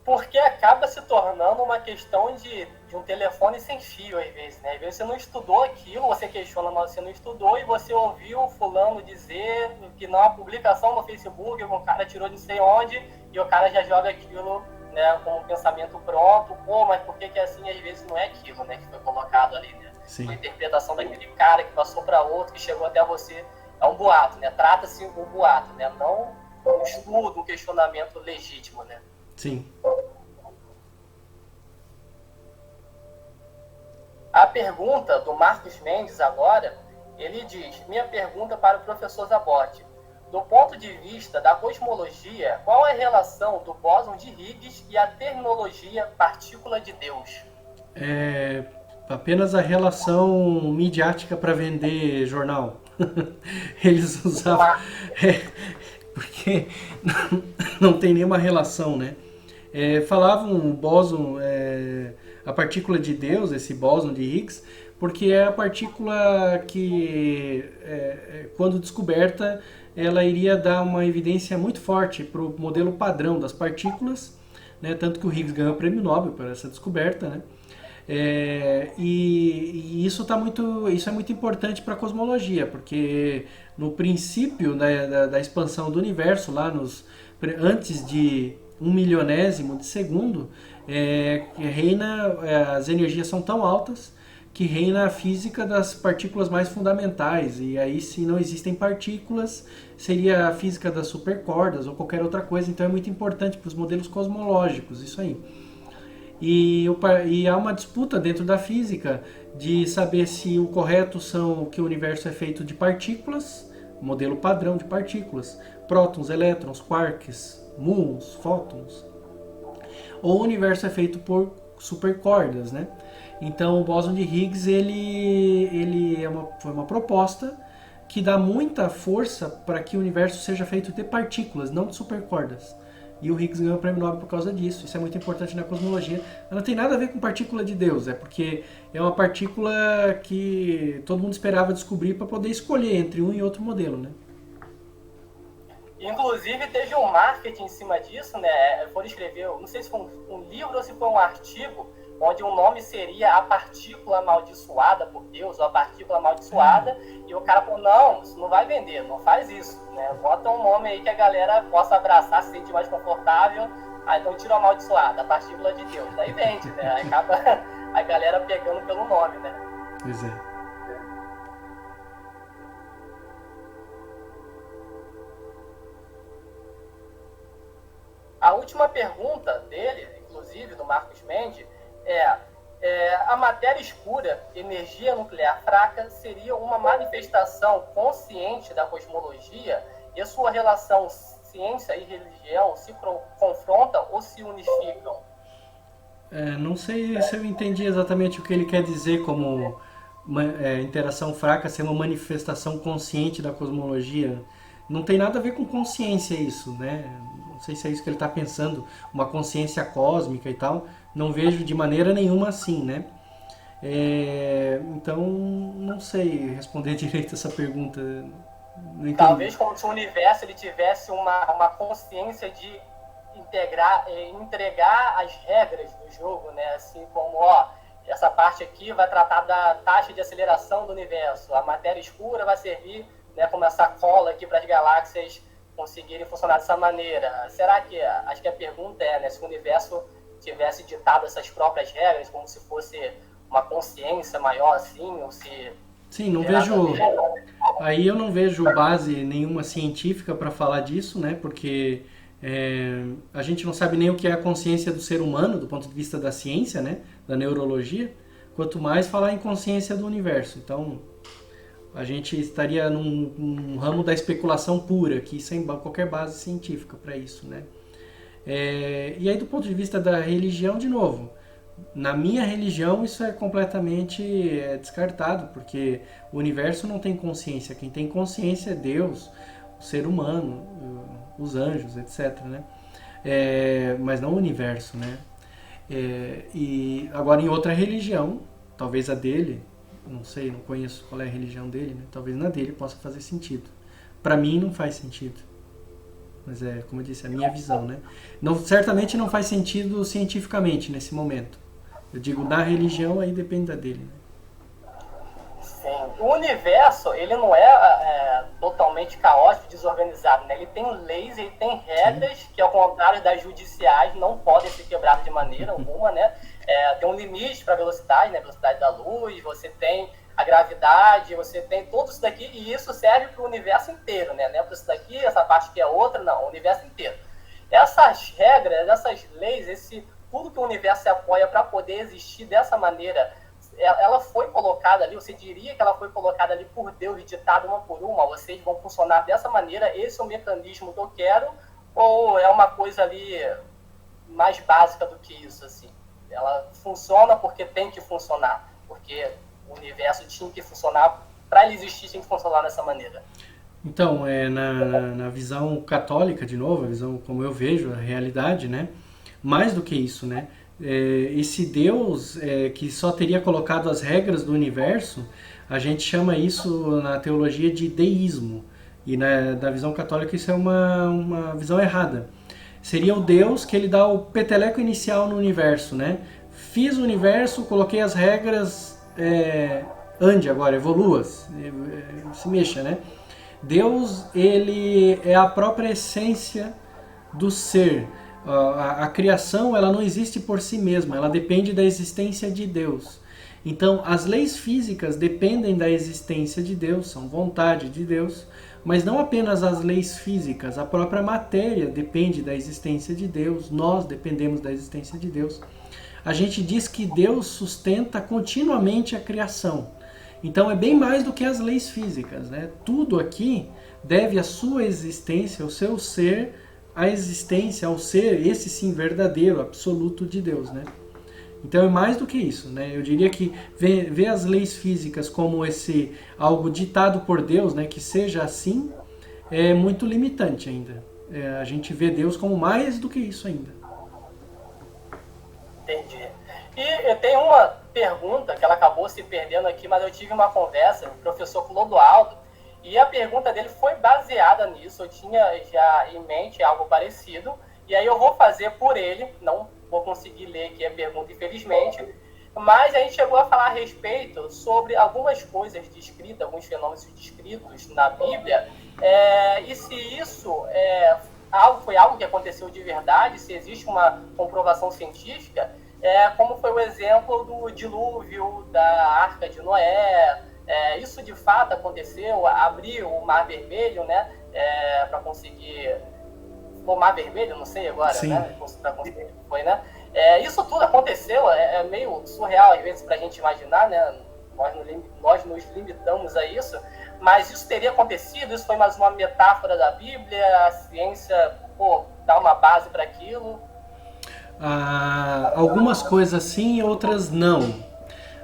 Porque acaba se tornando uma questão de um telefone sem fio, às vezes, né? Às vezes você não estudou aquilo, você questiona, mas você não estudou e você ouviu fulano dizer que numa publicação no Facebook, um cara tirou de não sei onde e o cara já joga aquilo, né, com um pensamento pronto. Pô, mas por que é assim? Às vezes não é aquilo, né, que foi colocado ali, né? Sim. Uma interpretação daquele cara que passou para outro, que chegou até você. É um boato, né? Trata-se um boato, né? Não um estudo, um questionamento legítimo, né? Sim. A pergunta do Marcos Mendes agora, ele diz, minha pergunta para o professor Zabotti. Do ponto de vista da cosmologia, qual é a relação do bóson de Higgs e a terminologia partícula de Deus? Apenas a relação midiática para vender jornal. Eles usavam... porque não tem nenhuma relação, né? Falavam o bóson, a partícula de Deus, esse bóson de Higgs, porque é a partícula que, quando descoberta, ela iria dar uma evidência muito forte para o modelo padrão das partículas, né? Tanto que o Higgs ganhou o prêmio Nobel por essa descoberta, né? E isso é muito importante para a cosmologia, porque no princípio, né, da expansão do universo, lá antes de 1/1000º de segundo, as energias são tão altas que reina a física das partículas mais fundamentais, e aí, se não existem partículas, seria a física das supercordas ou qualquer outra coisa. Então é muito importante para os modelos cosmológicos isso aí. E há uma disputa dentro da física de saber se o correto são que o universo é feito de partículas, modelo padrão de partículas, prótons, elétrons, quarks, muons, fótons, ou o universo é feito por supercordas, né? Então o bóson de Higgs foi uma proposta que dá muita força para que o universo seja feito de partículas, não de supercordas. E o Higgs ganhou o prêmio Nobel por causa disso. Isso é muito importante na cosmologia. Mas não tem nada a ver com partícula de Deus, é porque é uma partícula que todo mundo esperava descobrir para poder escolher entre um e outro modelo, né? Inclusive, teve um marketing em cima disso, né? Foram escrever, não sei se foi um livro ou se foi um artigo, onde o nome seria A Partícula Amaldiçoada por Deus, ou A Partícula Amaldiçoada, e o cara falou, não, isso não vai vender, não faz isso, né? Bota um nome aí que a galera possa abraçar, se sentir mais confortável, então tira o Amaldiçoada, A Partícula de Deus, daí vende, né? Aí acaba a galera pegando pelo nome, né? Pois é. A última pergunta dele, inclusive, do Marcos Mendes, a matéria escura, energia nuclear fraca, seria uma manifestação consciente da cosmologia e sua relação ciência e religião se confrontam ou se unificam? Não sei se eu entendi exatamente o que ele quer dizer como interação fraca ser uma manifestação consciente da cosmologia. Não tem nada a ver com consciência isso, né? Não sei se é isso que ele está pensando, uma consciência cósmica e tal. Não vejo de maneira nenhuma assim, né? Então, não sei responder direito essa pergunta. Talvez como se o universo ele tivesse uma consciência de entregar as regras do jogo, né? Assim como, essa parte aqui vai tratar da taxa de aceleração do universo, a matéria escura vai servir, né, como essa cola aqui para as galáxias conseguirem funcionar dessa maneira. Será que, acho que a pergunta né, se o universo tivesse ditado essas próprias regras, como se fosse uma consciência maior assim, ou se... Sim, não vejo... Aí eu não vejo base nenhuma científica para falar disso, né, porque a gente não sabe nem o que é a consciência do ser humano, do ponto de vista da ciência, né, da neurologia, quanto mais falar em consciência do universo. Então, a gente estaria num ramo da especulação pura, aqui sem qualquer base científica para isso, né? E aí, do ponto de vista da religião, de novo, na minha religião isso é completamente descartado, porque o universo não tem consciência. Quem tem consciência é Deus, o ser humano, os anjos, etc., né? Mas não o universo, né? E agora, em outra religião, talvez a dele, não sei, não conheço qual é a religião dele, né? Talvez na dele possa fazer sentido. Para mim não faz sentido. Mas como eu disse, é a minha visão, né? Certamente não faz sentido cientificamente nesse momento. Eu digo, na religião aí depende da dele, né? Sim. O universo, ele não é totalmente caótico, desorganizado, né? Ele tem leis, ele tem regras, sim, que ao contrário das judiciais não podem ser quebradas de maneira alguma, né? Tem um limite para a velocidade, né? Velocidade da luz, você tem a gravidade, você tem tudo isso daqui, e isso serve para o universo inteiro, né? Não é para isso daqui, essa parte que é outra, não, o universo inteiro. Essas regras, essas leis, tudo que o universo se apoia para poder existir dessa maneira, ela foi colocada ali, você diria que ela foi colocada ali por Deus, ditada uma por uma, vocês vão funcionar dessa maneira, esse é o mecanismo que eu quero, ou é uma coisa ali mais básica do que isso, assim? Ela funciona porque tem que funcionar, porque o universo tinha que funcionar, para ele existir tinha que funcionar dessa maneira. Então, na visão católica, de novo, a visão como eu vejo a realidade, né? Mais do que isso, né? Esse Deus que só teria colocado as regras do universo, a gente chama isso na teologia de deísmo. E na visão católica isso é uma visão errada. Seria o Deus que ele dá o peteleco inicial no universo, né? Fiz o universo, coloquei as regras, ande agora, evolua, se mexa, né? Deus, ele é a própria essência do ser. A criação, ela não existe por si mesma, ela depende da existência de Deus. Então, as leis físicas dependem da existência de Deus, são vontade de Deus, mas não apenas as leis físicas, a própria matéria depende da existência de Deus, nós dependemos da existência de Deus. A gente diz que Deus sustenta continuamente a criação. Então é bem mais do que as leis físicas, né? Tudo aqui deve a sua existência, ao seu ser, à existência, ao ser, esse sim, verdadeiro, absoluto de Deus, né? Então é mais do que isso, né? Eu diria que ver as leis físicas como esse algo ditado por Deus, né, que seja assim, é muito limitante ainda. A gente vê Deus como mais do que isso ainda. Entendi. E eu tenho uma pergunta que ela acabou se perdendo aqui, mas eu tive uma conversa com o professor Clodoaldo, E a pergunta dele foi baseada nisso, eu tinha já em mente algo parecido, e aí eu vou fazer por ele, não vou conseguir ler aqui a pergunta, infelizmente, mas a gente chegou a falar a respeito sobre algumas coisas descritas, alguns fenômenos descritos na Bíblia, e se isso foi algo que aconteceu de verdade, se existe uma comprovação científica, como foi o exemplo do dilúvio, da Arca de Noé. Isso de fato aconteceu, abriu o Mar Vermelho, né, para conseguir... O Mar Vermelho, não sei agora, Sim. né, para conseguir, foi, né? Isso tudo aconteceu, é meio surreal às vezes para a gente imaginar, né? Nós nos limitamos a isso, mas isso teria acontecido, isso foi mais uma metáfora da Bíblia, a ciência, dá uma base para aquilo. Algumas coisas sim, outras não.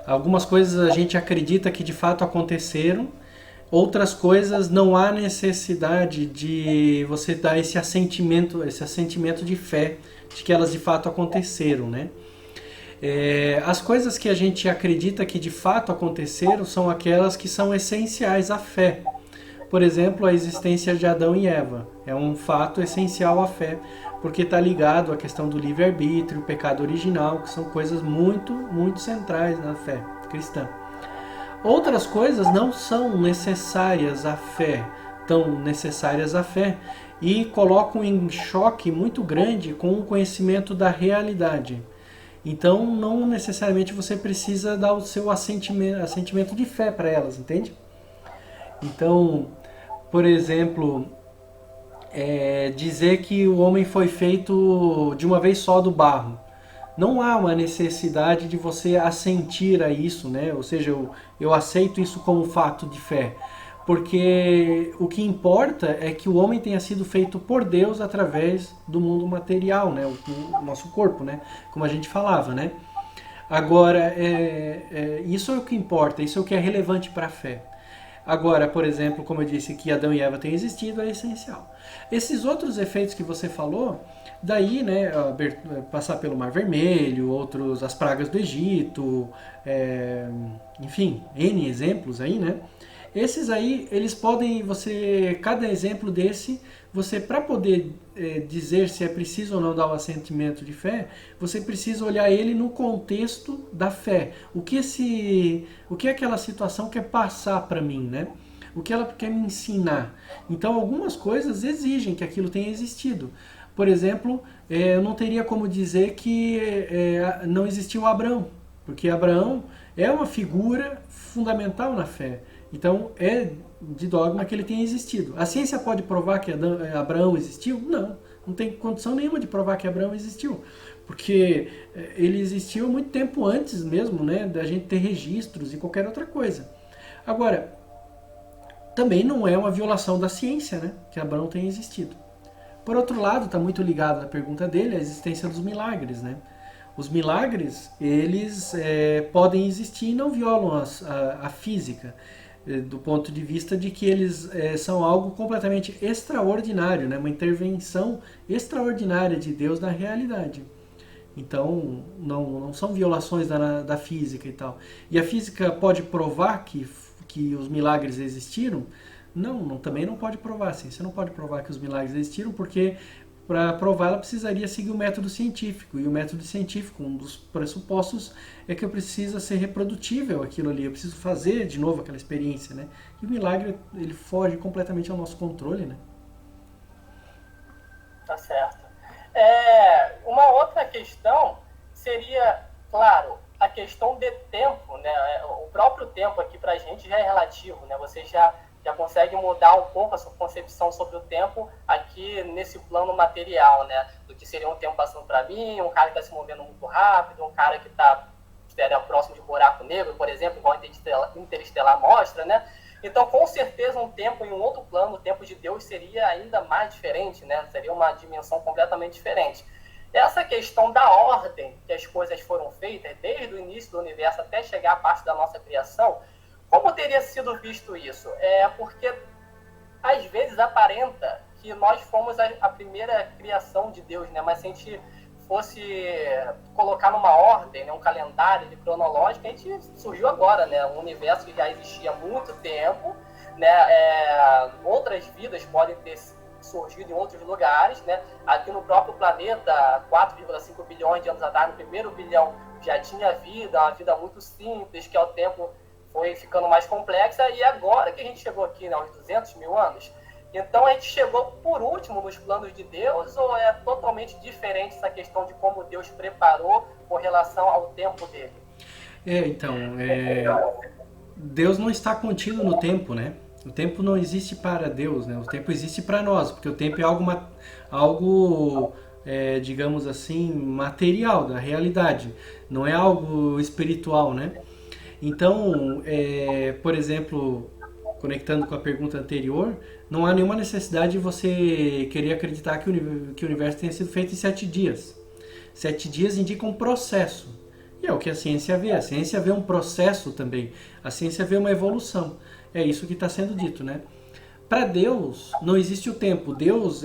Algumas coisas a gente acredita que de fato aconteceram, outras coisas não há necessidade de você dar esse assentimento de fé de que elas de fato aconteceram, né? As coisas que a gente acredita que de fato aconteceram são aquelas que são essenciais à fé. Por exemplo, a existência de Adão e Eva é um fato essencial à fé, porque está ligado à questão do livre-arbítrio, o pecado original, que são coisas muito, muito centrais na fé cristã. Outras coisas não são necessárias à fé, tão necessárias à fé, e colocam em choque muito grande com o conhecimento da realidade. Então, não necessariamente você precisa dar o seu assentimento de fé para elas, entende? Então, por exemplo, dizer que o homem foi feito de uma vez só do barro. Não há uma necessidade de você assentir a isso, né? Ou seja, eu aceito isso como fato de fé. Porque o que importa é que o homem tenha sido feito por Deus através do mundo material, né? O nosso corpo, né? Como a gente falava, né? Agora, isso é o que importa, isso é o que é relevante para a fé. Agora, por exemplo, como eu disse que Adão e Eva têm existido, é essencial. Esses outros efeitos que você falou, daí, né, passar pelo Mar Vermelho, outros, as pragas do Egito, enfim, N exemplos aí, né? Esses aí, eles podem, cada exemplo desse, você, para poder dizer se é preciso ou não dar o assentimento de fé, você precisa olhar ele no contexto da fé. O que aquela situação quer passar para mim, né? O que ela quer me ensinar. Então, algumas coisas exigem que aquilo tenha existido. Por exemplo, eu não teria como dizer que não existiu Abraão, porque Abraão é uma figura fundamental na fé. Então, é de dogma que ele tenha existido. A ciência pode provar que Abraão existiu? Não, não tem condição nenhuma de provar que Abraão existiu, porque ele existiu muito tempo antes mesmo, né, da gente ter registros e qualquer outra coisa. Agora, também não é uma violação da ciência, né, que Abraão tenha existido. Por outro lado, está muito ligado na pergunta dele a existência dos milagres, né? Os milagres, eles podem existir e não violam a física, do ponto de vista de que eles são algo completamente extraordinário, né? Uma intervenção extraordinária de Deus na realidade. Então, não são violações da física e tal. E a física pode provar que os milagres existiram? Não, também não pode provar. Assim. Você não pode provar que os milagres existiram, porque para provar ela precisaria seguir o método científico. E o método científico, um dos pressupostos é que eu preciso ser reprodutível aquilo ali. Eu preciso fazer de novo aquela experiência, né? E o milagre, ele foge completamente ao nosso controle, né? Tá certo. Uma outra questão seria, claro, a questão de tempo, né? O próprio tempo aqui pra gente já é relativo, né? Você já consegue mudar um pouco a sua concepção sobre o tempo aqui nesse plano material, né? Do que seria um tempo passando para mim, um cara que está se movendo muito rápido, um cara que está próximo de um buraco negro, por exemplo, igual a Interestelar mostra, né? Então, com certeza, um tempo em um outro plano, o tempo de Deus seria ainda mais diferente, né? Seria uma dimensão completamente diferente. Essa questão da ordem que as coisas foram feitas, desde o início do universo até chegar à parte da nossa criação, como teria sido visto isso? Porque, às vezes, aparenta que nós fomos a primeira criação de Deus, né? Mas se a gente fosse colocar numa ordem, né? Um calendário cronológico, a gente surgiu agora, né? Um universo que já existia há muito tempo, né, outras vidas podem ter surgido em outros lugares, né? Aqui no próprio planeta, 4,5 bilhões de anos atrás, no primeiro bilhão, já tinha vida, uma vida muito simples, que ao tempo foi ficando mais complexa, e agora que a gente chegou aqui, né, aos 200 mil anos, então a gente chegou por último nos planos de Deus, ou é totalmente diferente essa questão de como Deus preparou com relação ao tempo dele? Deus não está contido no tempo, né? O tempo não existe para Deus, né? O tempo existe para nós, porque o tempo é algo digamos assim, material, da realidade. Não é algo espiritual, né? Então, por exemplo, conectando com a pergunta anterior, não há nenhuma necessidade de você querer acreditar que o universo tenha sido feito em 7 dias. 7 dias indicam um processo. E é o que a ciência vê. A ciência vê um processo também. A ciência vê uma evolução. É isso que está sendo dito, né? Para Deus, não existe o tempo. Deus,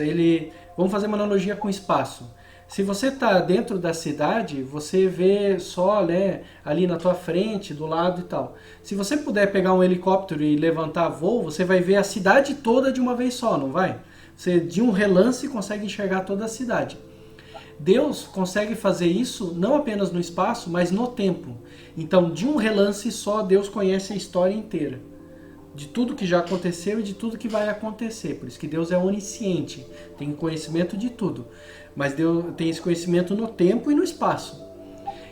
vamos fazer uma analogia com o espaço. Se você está dentro da cidade, você vê só, né, ali na tua frente, do lado e tal. Se você puder pegar um helicóptero e levantar voo, você vai ver a cidade toda de uma vez só, não vai? Você, de um relance, consegue enxergar toda a cidade. Deus consegue fazer isso não apenas no espaço, mas no tempo. Então, de um relance só, Deus conhece a história inteira. De tudo que já aconteceu e de tudo que vai acontecer. Por isso que Deus é onisciente, tem conhecimento de tudo. Mas Deus tem esse conhecimento no tempo e no espaço.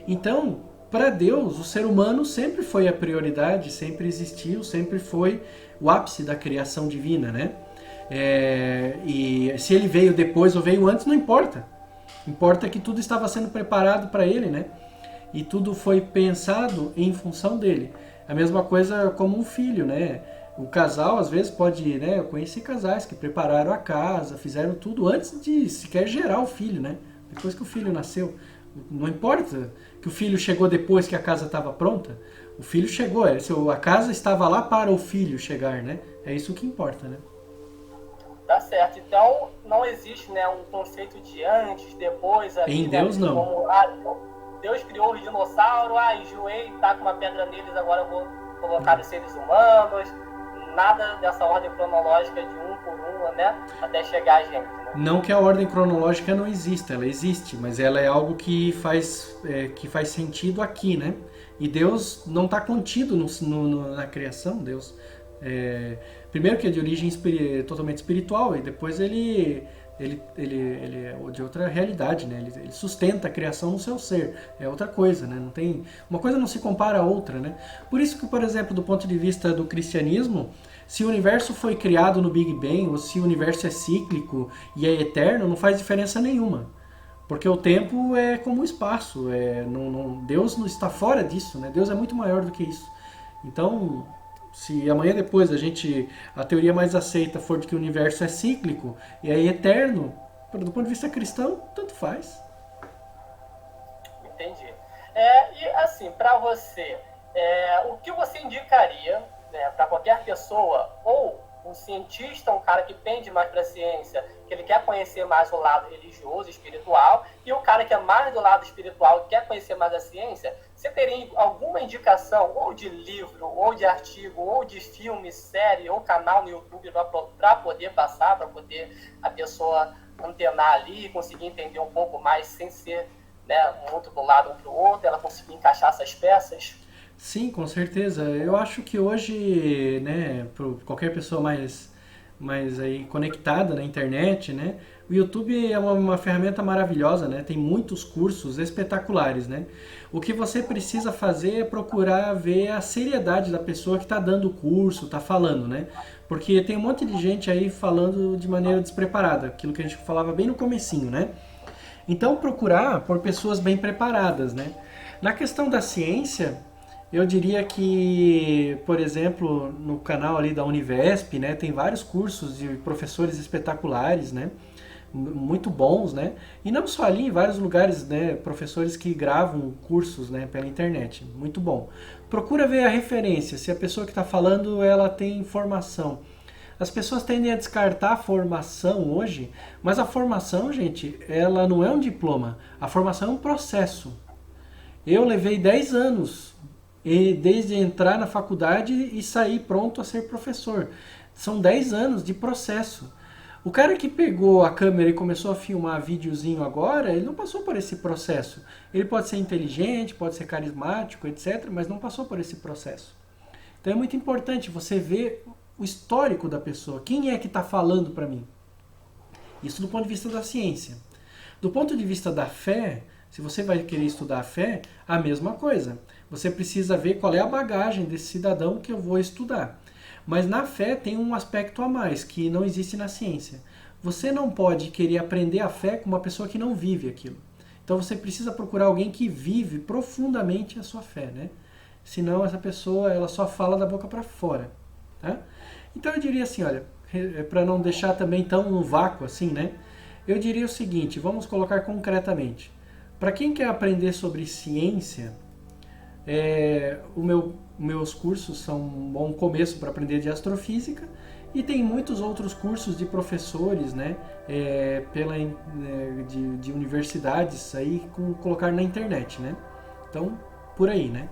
Então, para Deus, o ser humano sempre foi a prioridade, sempre existiu, sempre foi o ápice da criação divina, né? E se ele veio depois ou veio antes, não importa. Importa que tudo estava sendo preparado para ele, né? E tudo foi pensado em função dele. A mesma coisa como um filho, né? O casal, às vezes, pode, né? Eu conheci casais que prepararam a casa, fizeram tudo antes de sequer gerar o filho, né? Depois que o filho nasceu. Não importa que o filho chegou depois que a casa estava pronta. O filho chegou, a casa estava lá para o filho chegar, né? É isso que importa, né? Tá certo. Então, não existe, né, um conceito de antes, depois... Ali, em Deus, né, não. Como, Deus criou os dinossauros, enjoei, tá com uma pedra neles, agora eu vou colocar os seres humanos. Nada dessa ordem cronológica de um por um, né, até chegar a gente. Né? Não que a ordem cronológica não exista, ela existe, mas ela é algo que faz sentido aqui, né? E Deus não está contido na criação, Deus... primeiro que é de origem totalmente espiritual, e depois ele é de outra realidade, né? Ele sustenta a criação no seu ser, é outra coisa, né? Não tem, uma coisa não se compara a outra, né? Por isso que, por exemplo, do ponto de vista do cristianismo, se o universo foi criado no Big Bang, ou se o universo é cíclico e é eterno, não faz diferença nenhuma. Porque o tempo é como o espaço, Deus não está fora disso, né? Deus é muito maior do que isso. Então, se amanhã depois a teoria mais aceita for de que o universo é cíclico e é eterno, do ponto de vista cristão, tanto faz. Entendi. E assim, para você, o que você indicaria, né, para qualquer pessoa, ou um cientista, um cara que pende mais para a ciência, que ele quer conhecer mais o lado religioso, espiritual, e o cara que é mais do lado espiritual, que quer conhecer mais a ciência, você teria alguma indicação, ou de livro, ou de artigo, ou de filme, série, ou canal no YouTube para poder passar, para poder a pessoa antenar ali e conseguir entender um pouco mais, sem ser, né, muito do lado um para o outro, ela conseguir encaixar essas peças? Sim, com certeza. Eu acho que hoje, né, para qualquer pessoa mais aí conectada na internet, né, o YouTube é uma ferramenta maravilhosa, né, tem muitos cursos espetaculares, né. O que você precisa fazer é procurar ver a seriedade da pessoa que está dando o curso, está falando, né, porque tem um monte de gente aí falando de maneira despreparada, aquilo que a gente falava bem no comecinho, né. Então procurar por pessoas bem preparadas, né. Na questão da ciência, eu diria que, por exemplo, no canal ali da Univesp, né, tem vários cursos de professores espetaculares, né, muito bons, né, e não só ali, em vários lugares, né, professores que gravam cursos, né, pela internet, muito bom. Procura ver a referência, se a pessoa que está falando, ela tem formação. As pessoas tendem a descartar a formação hoje, mas a formação, gente, ela não é um diploma, a formação é um processo. Eu levei 10 anos e desde entrar na faculdade e sair pronto a ser professor. São 10 anos de processo. O cara que pegou a câmera e começou a filmar videozinho agora, ele não passou por esse processo. Ele pode ser inteligente, pode ser carismático, etc., mas não passou por esse processo. Então é muito importante você ver o histórico da pessoa. Quem é que está falando para mim? Isso do ponto de vista da ciência. Do ponto de vista da fé, se você vai querer estudar a fé, a mesma coisa. Você precisa ver qual é a bagagem desse cidadão que eu vou estudar. Mas na fé tem um aspecto a mais, que não existe na ciência. Você não pode querer aprender a fé com uma pessoa que não vive aquilo. Então você precisa procurar alguém que vive profundamente a sua fé, né? Senão essa pessoa ela só fala da boca para fora. Tá? Então eu diria assim, olha, para não deixar também tão no vácuo assim, né? Eu diria o seguinte, vamos colocar concretamente. Para quem quer aprender sobre ciência, meus cursos são um bom começo para aprender de astrofísica e tem muitos outros cursos de professores, né, de universidades aí colocar na internet, né? Então, por aí, né?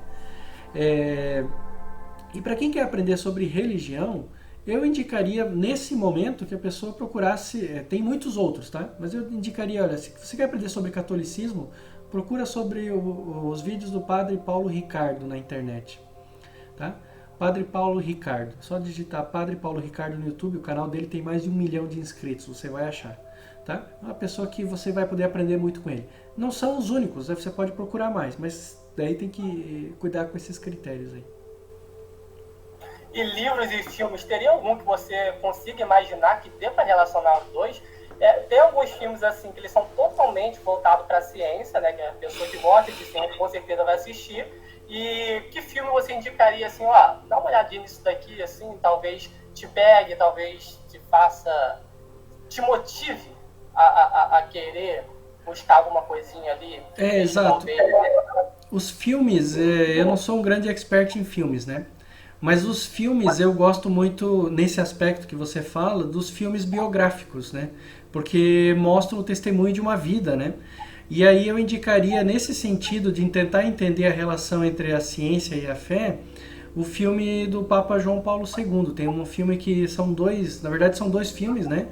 E para quem quer aprender sobre religião, eu indicaria nesse momento que a pessoa procurasse, tem muitos outros, tá? Mas eu indicaria, olha, se você quer aprender sobre catolicismo, procura sobre os vídeos do Padre Paulo Ricardo na internet, tá? Padre Paulo Ricardo, só digitar Padre Paulo Ricardo no YouTube, o canal dele tem mais de 1 milhão de inscritos, você vai achar, tá? É uma pessoa que você vai poder aprender muito com ele. Não são os únicos, você pode procurar mais, mas daí tem que cuidar com esses critérios aí. E livros e filmes, teria algum que você consiga imaginar que dê para relacionar os dois? Tem alguns filmes assim que eles são totalmente voltados para a ciência, né? Que a pessoa que gosta de ciência com certeza vai assistir. E que filme você indicaria assim, ó, dá uma olhadinha nisso daqui, assim, talvez te pegue, talvez te motive a querer buscar alguma coisinha ali? Exato. Talvez... Os filmes, eu não sou um grande expert em filmes, né? Mas os filmes eu gosto muito, nesse aspecto que você fala, dos filmes biográficos, né? Porque mostram o testemunho de uma vida, né? E aí eu indicaria, nesse sentido de tentar entender a relação entre a ciência e a fé, o filme do Papa João Paulo II. Tem um filme que são dois, na verdade são dois filmes, né?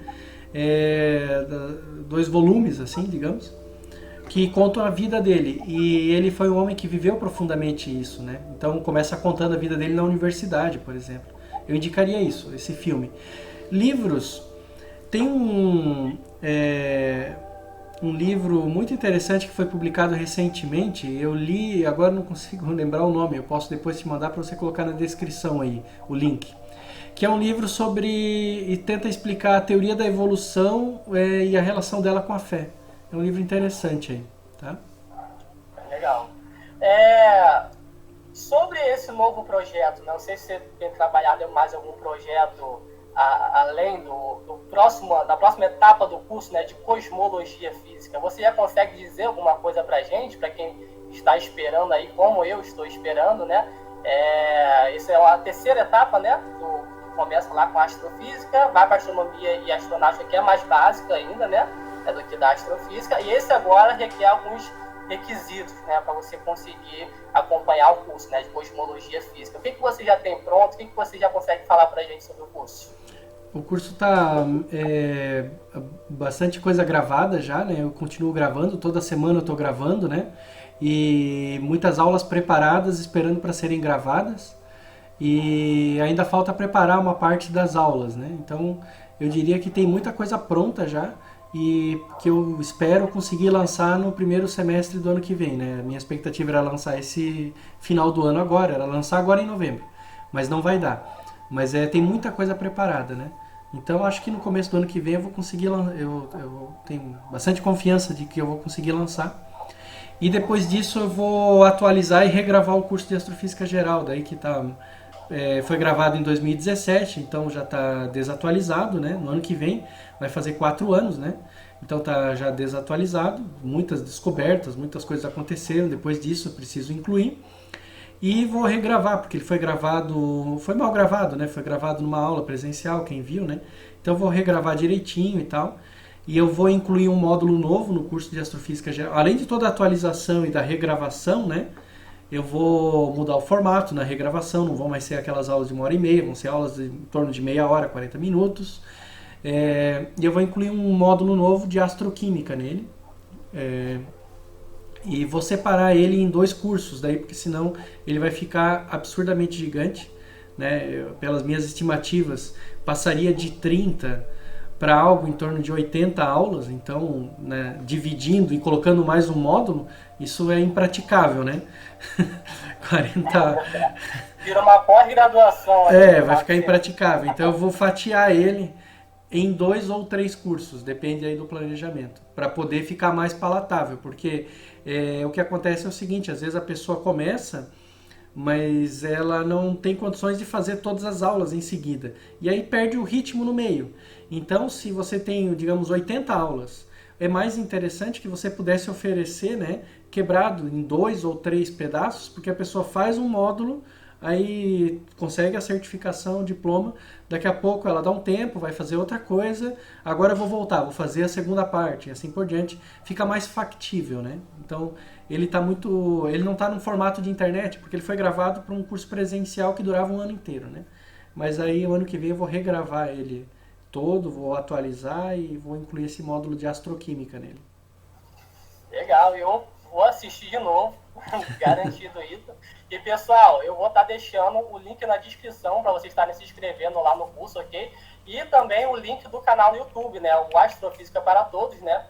2 volumes, assim, digamos, que contam a vida dele. E ele foi um homem que viveu profundamente isso, né? Então começa contando a vida dele na universidade, por exemplo. Eu indicaria isso, esse filme. Livros, tem um livro muito interessante que foi publicado recentemente. Eu li, agora não consigo lembrar o nome, eu posso depois te mandar para você colocar na descrição aí, o link. Que é um livro sobre, e tenta explicar a teoria da evolução e a relação dela com a fé. É um livro interessante aí, tá? Legal. Sobre esse novo projeto, não sei se você tem trabalhado em mais algum projeto além da próxima etapa do curso, né, de cosmologia física. Você já consegue dizer alguma coisa pra gente, para quem está esperando aí, como eu estou esperando, né? Essa é a terceira etapa, né? Começa lá com a astrofísica, vai para a astronomia e astronáutica, que é mais básica ainda, né? Do que da astrofísica, e esse agora requer alguns requisitos, né, para você conseguir acompanhar o curso, né, de cosmologia física. O que você já tem pronto? O que você já consegue falar para a gente sobre o curso? O curso está bastante coisa gravada já, né? Eu continuo gravando, toda semana eu estou gravando, né? E muitas aulas preparadas esperando para serem gravadas. E ainda falta preparar uma parte das aulas, né? Então eu diria que tem muita coisa pronta já e que eu espero conseguir lançar no primeiro semestre do ano que vem, né? A minha expectativa era lançar esse final do ano agora, era lançar agora em novembro, mas não vai dar. Mas tem muita coisa preparada, né? Então acho que no começo do ano que vem eu vou conseguir, eu tenho bastante confiança de que eu vou conseguir lançar. E depois disso eu vou atualizar e regravar o curso de Astrofísica Geral, daí que foi gravado em 2017, então já está desatualizado, né? No ano que vem vai fazer 4 anos, né? Então está já desatualizado, muitas descobertas, muitas coisas aconteceram, depois disso eu preciso incluir. E vou regravar, porque ele foi mal gravado, né? Foi gravado numa aula presencial, quem viu, né? Então eu vou regravar direitinho e tal. E eu vou incluir um módulo novo no curso de Astrofísica Geral. Além de toda a atualização e da regravação, né? eu vou mudar o formato na regravação, não vão mais ser aquelas aulas de 1h30, vão ser aulas de, em torno de meia hora, 40 minutos. E eu vou incluir um módulo novo de astroquímica nele. E vou separar ele em 2 cursos, daí, porque senão ele vai ficar absurdamente gigante. Né? Pelas minhas estimativas, passaria de 30 para algo em torno de 80 aulas, então, né, dividindo e colocando mais um módulo, isso é impraticável, né? 40... Vira uma pós-graduação. Vai ficar impraticável. Então eu vou fatiar ele em 2 ou 3 cursos, depende aí do planejamento, para poder ficar mais palatável, porque o que acontece é o seguinte, às vezes a pessoa começa, mas ela não tem condições de fazer todas as aulas em seguida, e aí perde o ritmo no meio. Então, se você tem, digamos, 80 aulas, é mais interessante que você pudesse oferecer, né, quebrado em 2 ou 3 pedaços, porque a pessoa faz um módulo, aí consegue a certificação, o diploma, daqui a pouco ela dá um tempo, vai fazer outra coisa, agora eu vou voltar, vou fazer a segunda parte, e assim por diante, fica mais factível, né? Então, ele não está no formato de internet, porque ele foi gravado para um curso presencial que durava um ano inteiro, né? Mas aí, o ano que vem, eu vou regravar ele todo, vou atualizar e vou incluir esse módulo de astroquímica nele. Legal, eu vou assistir de novo, garantido isso. E pessoal, eu vou estar deixando o link na descrição para vocês estarem se inscrevendo lá no curso, ok? E também o link do canal no YouTube, né? O Astrofísica para Todos, né?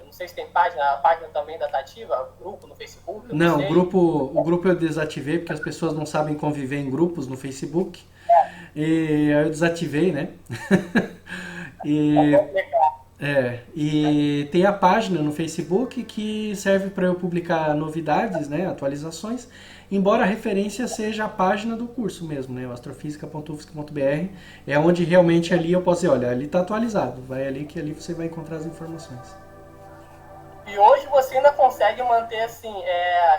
Não sei se tem a página também da Tativa, grupo no Facebook. Não, o grupo eu desativei porque as pessoas não sabem conviver em grupos no Facebook. E aí eu desativei, né? E tem a página no Facebook que serve para eu publicar novidades, né, atualizações, embora a referência seja a página do curso mesmo, né, astrofísica.ufsc.br, é onde realmente ali eu posso dizer, olha, ali está atualizado, vai ali que ali você vai encontrar as informações. E hoje você ainda consegue manter, assim,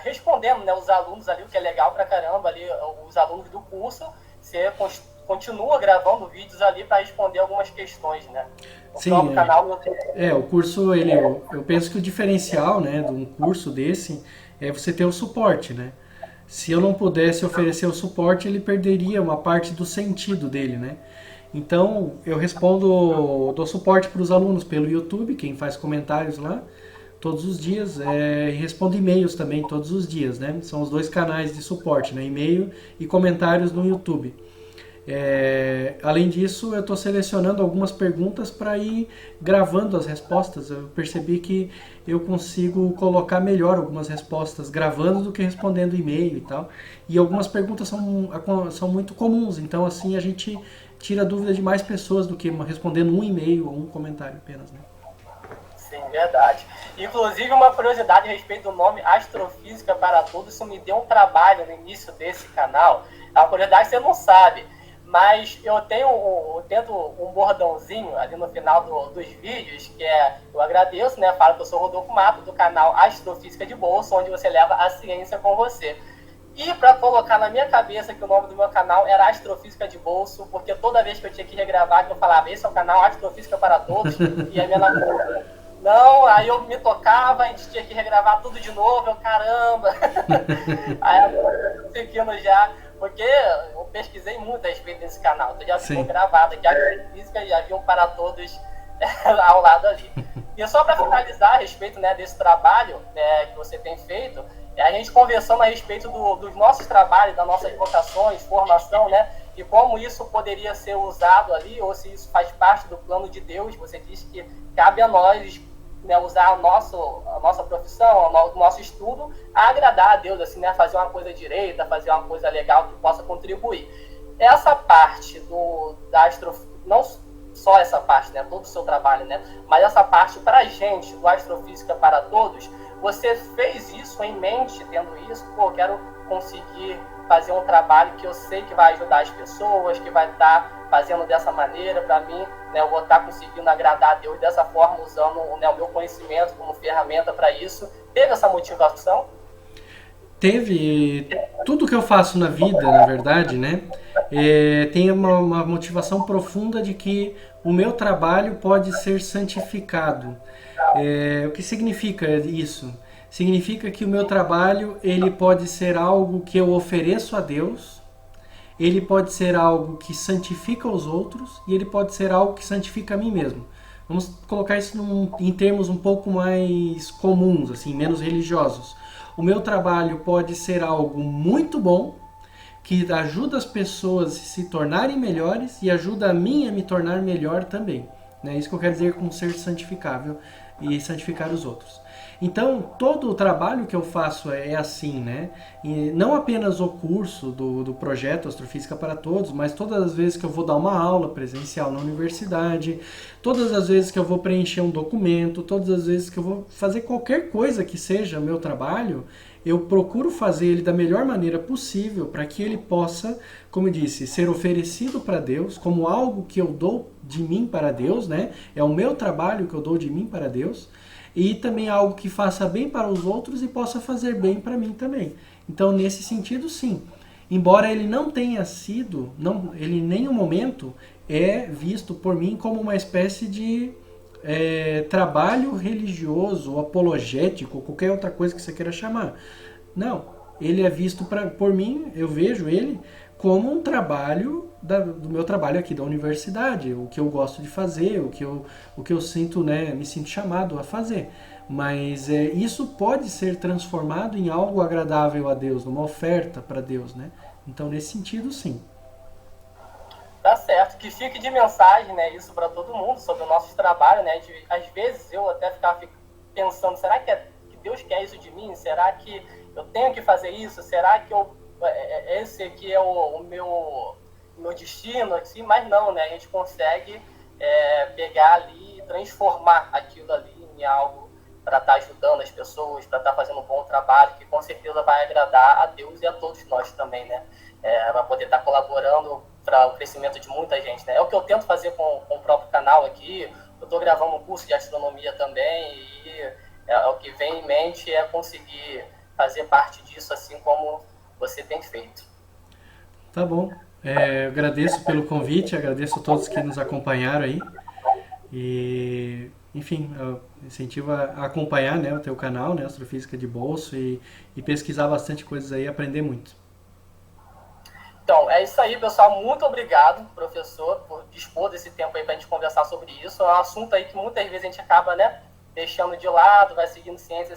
respondendo, né, os alunos ali, o que é legal pra caramba, ali, os alunos do curso, você continua gravando vídeos ali para responder algumas questões, né? Sim, o curso, eu penso que o diferencial, né, de um curso desse é você ter o suporte, né? Se eu não pudesse oferecer o suporte, ele perderia uma parte do sentido dele, né? Então, eu dou suporte para os alunos pelo YouTube, quem faz comentários lá, todos os dias, e respondo e-mails também todos os dias, né? São os 2 canais de suporte, né? E-mail e comentários no YouTube. Além disso, eu estou selecionando algumas perguntas para ir gravando as respostas. Eu percebi que eu consigo colocar melhor algumas respostas gravando do que respondendo e-mail e tal. E algumas perguntas são muito comuns, então assim a gente tira a dúvida de mais pessoas do que respondendo um e-mail ou um comentário apenas, né? Sim, verdade. Inclusive, uma curiosidade a respeito do nome Astrofísica para Todos, isso me deu um trabalho no início desse canal. A curiosidade você não sabe, mas eu tento um bordãozinho ali no final dos vídeos, que eu agradeço, né? Falo que eu sou o Rodolfo Mato, do canal Astrofísica de Bolso, onde você leva a ciência com você. E para colocar na minha cabeça que o nome do meu canal era Astrofísica de Bolso, porque toda vez que eu tinha que regravar, eu falava, esse é o canal Astrofísica para Todos, e a minha namorada, não, aí eu me tocava, a gente tinha que regravar tudo de novo, caramba. Aí eu seguindo já, porque eu pesquisei muito a respeito desse canal, então já ficou gravado aqui, Astrofísica, e já viu para Todos ao lado ali. E só para finalizar a respeito, né, desse trabalho, né, que você tem feito, a gente conversando a respeito dos nossos trabalhos, das nossas vocações, formação, né, e como isso poderia ser usado ali, ou se isso faz parte do plano de Deus. Você disse que cabe a nós, né, usar a nossa profissão, o nosso estudo, a agradar a Deus, assim, né, fazer uma coisa direita, fazer uma coisa legal que possa contribuir. Essa parte da astrofísica, não só essa parte, né, todo o seu trabalho, né, mas essa parte para a gente, do Astrofísica para Todos, você fez isso em mente, tendo isso, quero conseguir fazer um trabalho que eu sei que vai ajudar as pessoas, que vai estar fazendo dessa maneira para mim, né, eu vou estar conseguindo agradar a Deus dessa forma, usando, né, o meu conhecimento como ferramenta para isso. Teve essa motivação? Teve. Tudo que eu faço na vida, na verdade, né, tem uma motivação profunda de que o meu trabalho pode ser santificado. O que significa isso? Significa que o meu trabalho, ele pode ser algo que eu ofereço a Deus, ele pode ser algo que santifica os outros e ele pode ser algo que santifica a mim mesmo. Vamos colocar isso em termos um pouco mais comuns, assim, menos religiosos. O meu trabalho pode ser algo muito bom, que ajuda as pessoas a se tornarem melhores e ajuda a mim a me tornar melhor também. É isso que eu quero dizer com ser santificável e santificar os outros. Então, todo o trabalho que eu faço é assim, né? E não apenas o curso do projeto Astrofísica para Todos, mas todas as vezes que eu vou dar uma aula presencial na universidade, todas as vezes que eu vou preencher um documento, todas as vezes que eu vou fazer qualquer coisa que seja meu trabalho, eu procuro fazer ele da melhor maneira possível para que ele possa, como eu disse, ser oferecido para Deus como algo que eu dou de mim para Deus, né? É o meu trabalho que eu dou de mim para Deus. E também algo que faça bem para os outros e possa fazer bem para mim também. Então, nesse sentido, sim. Embora ele não tenha sido, ele em nenhum momento é visto por mim como uma espécie de trabalho religioso, ou apologético, ou qualquer outra coisa que você queira chamar. Não, ele é visto por mim, eu vejo ele como um trabalho do meu trabalho aqui da universidade, o que eu gosto de fazer, o que eu sinto, né, me sinto chamado a fazer. Mas isso pode ser transformado em algo agradável a Deus, numa oferta para Deus, né? Então, nesse sentido, sim. Tá certo, que fique de mensagem, né, isso para todo mundo sobre o nosso trabalho, né? Às vezes eu até ficava pensando, será que Deus quer isso de mim? Será que eu tenho que fazer isso? Será que esse aqui é o meu destino? Assim? Mas não, né? A gente consegue pegar ali e transformar aquilo ali em algo para estar ajudando as pessoas, para estar fazendo um bom trabalho, que com certeza vai agradar a Deus e a todos nós também, né? Vai poder estar colaborando para o crescimento de muita gente, né? É o que eu tento fazer com o próprio canal aqui. Eu estou gravando um curso de astronomia também e o que vem em mente é conseguir fazer parte disso, assim como você tem feito. Tá bom. Eu agradeço pelo convite, agradeço a todos que nos acompanharam aí. E, enfim, eu incentivo a acompanhar, né, o teu canal, né, Astrofísica de Bolso, e pesquisar bastante coisas aí e aprender muito. Então, é isso aí, pessoal. Muito obrigado, professor, por dispor desse tempo aí para a gente conversar sobre isso. É um assunto aí que muitas vezes a gente acaba, né, deixando de lado, vai seguindo ciência,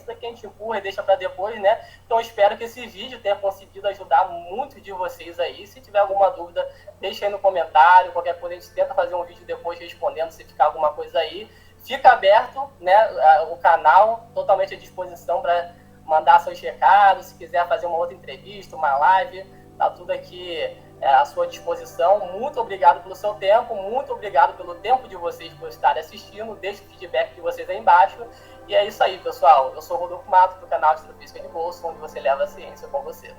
daqui a gente empurra e deixa para depois, né? Então, espero que esse vídeo tenha conseguido ajudar muito de vocês aí. Se tiver alguma dúvida, deixa aí no comentário. Qualquer coisa, a gente tenta fazer um vídeo depois respondendo, se ficar alguma coisa aí. Fica aberto, né, o canal, totalmente à disposição para mandar seus recados. Se quiser fazer uma outra entrevista, uma live, tá tudo aqui à sua disposição. Muito obrigado pelo seu tempo, muito obrigado pelo tempo de vocês por estarem assistindo. Deixe o feedback de vocês aí embaixo. E é isso aí, pessoal. Eu sou o Rodolfo Mato, do canal Astrofísica de Bolso, onde você leva a ciência com você.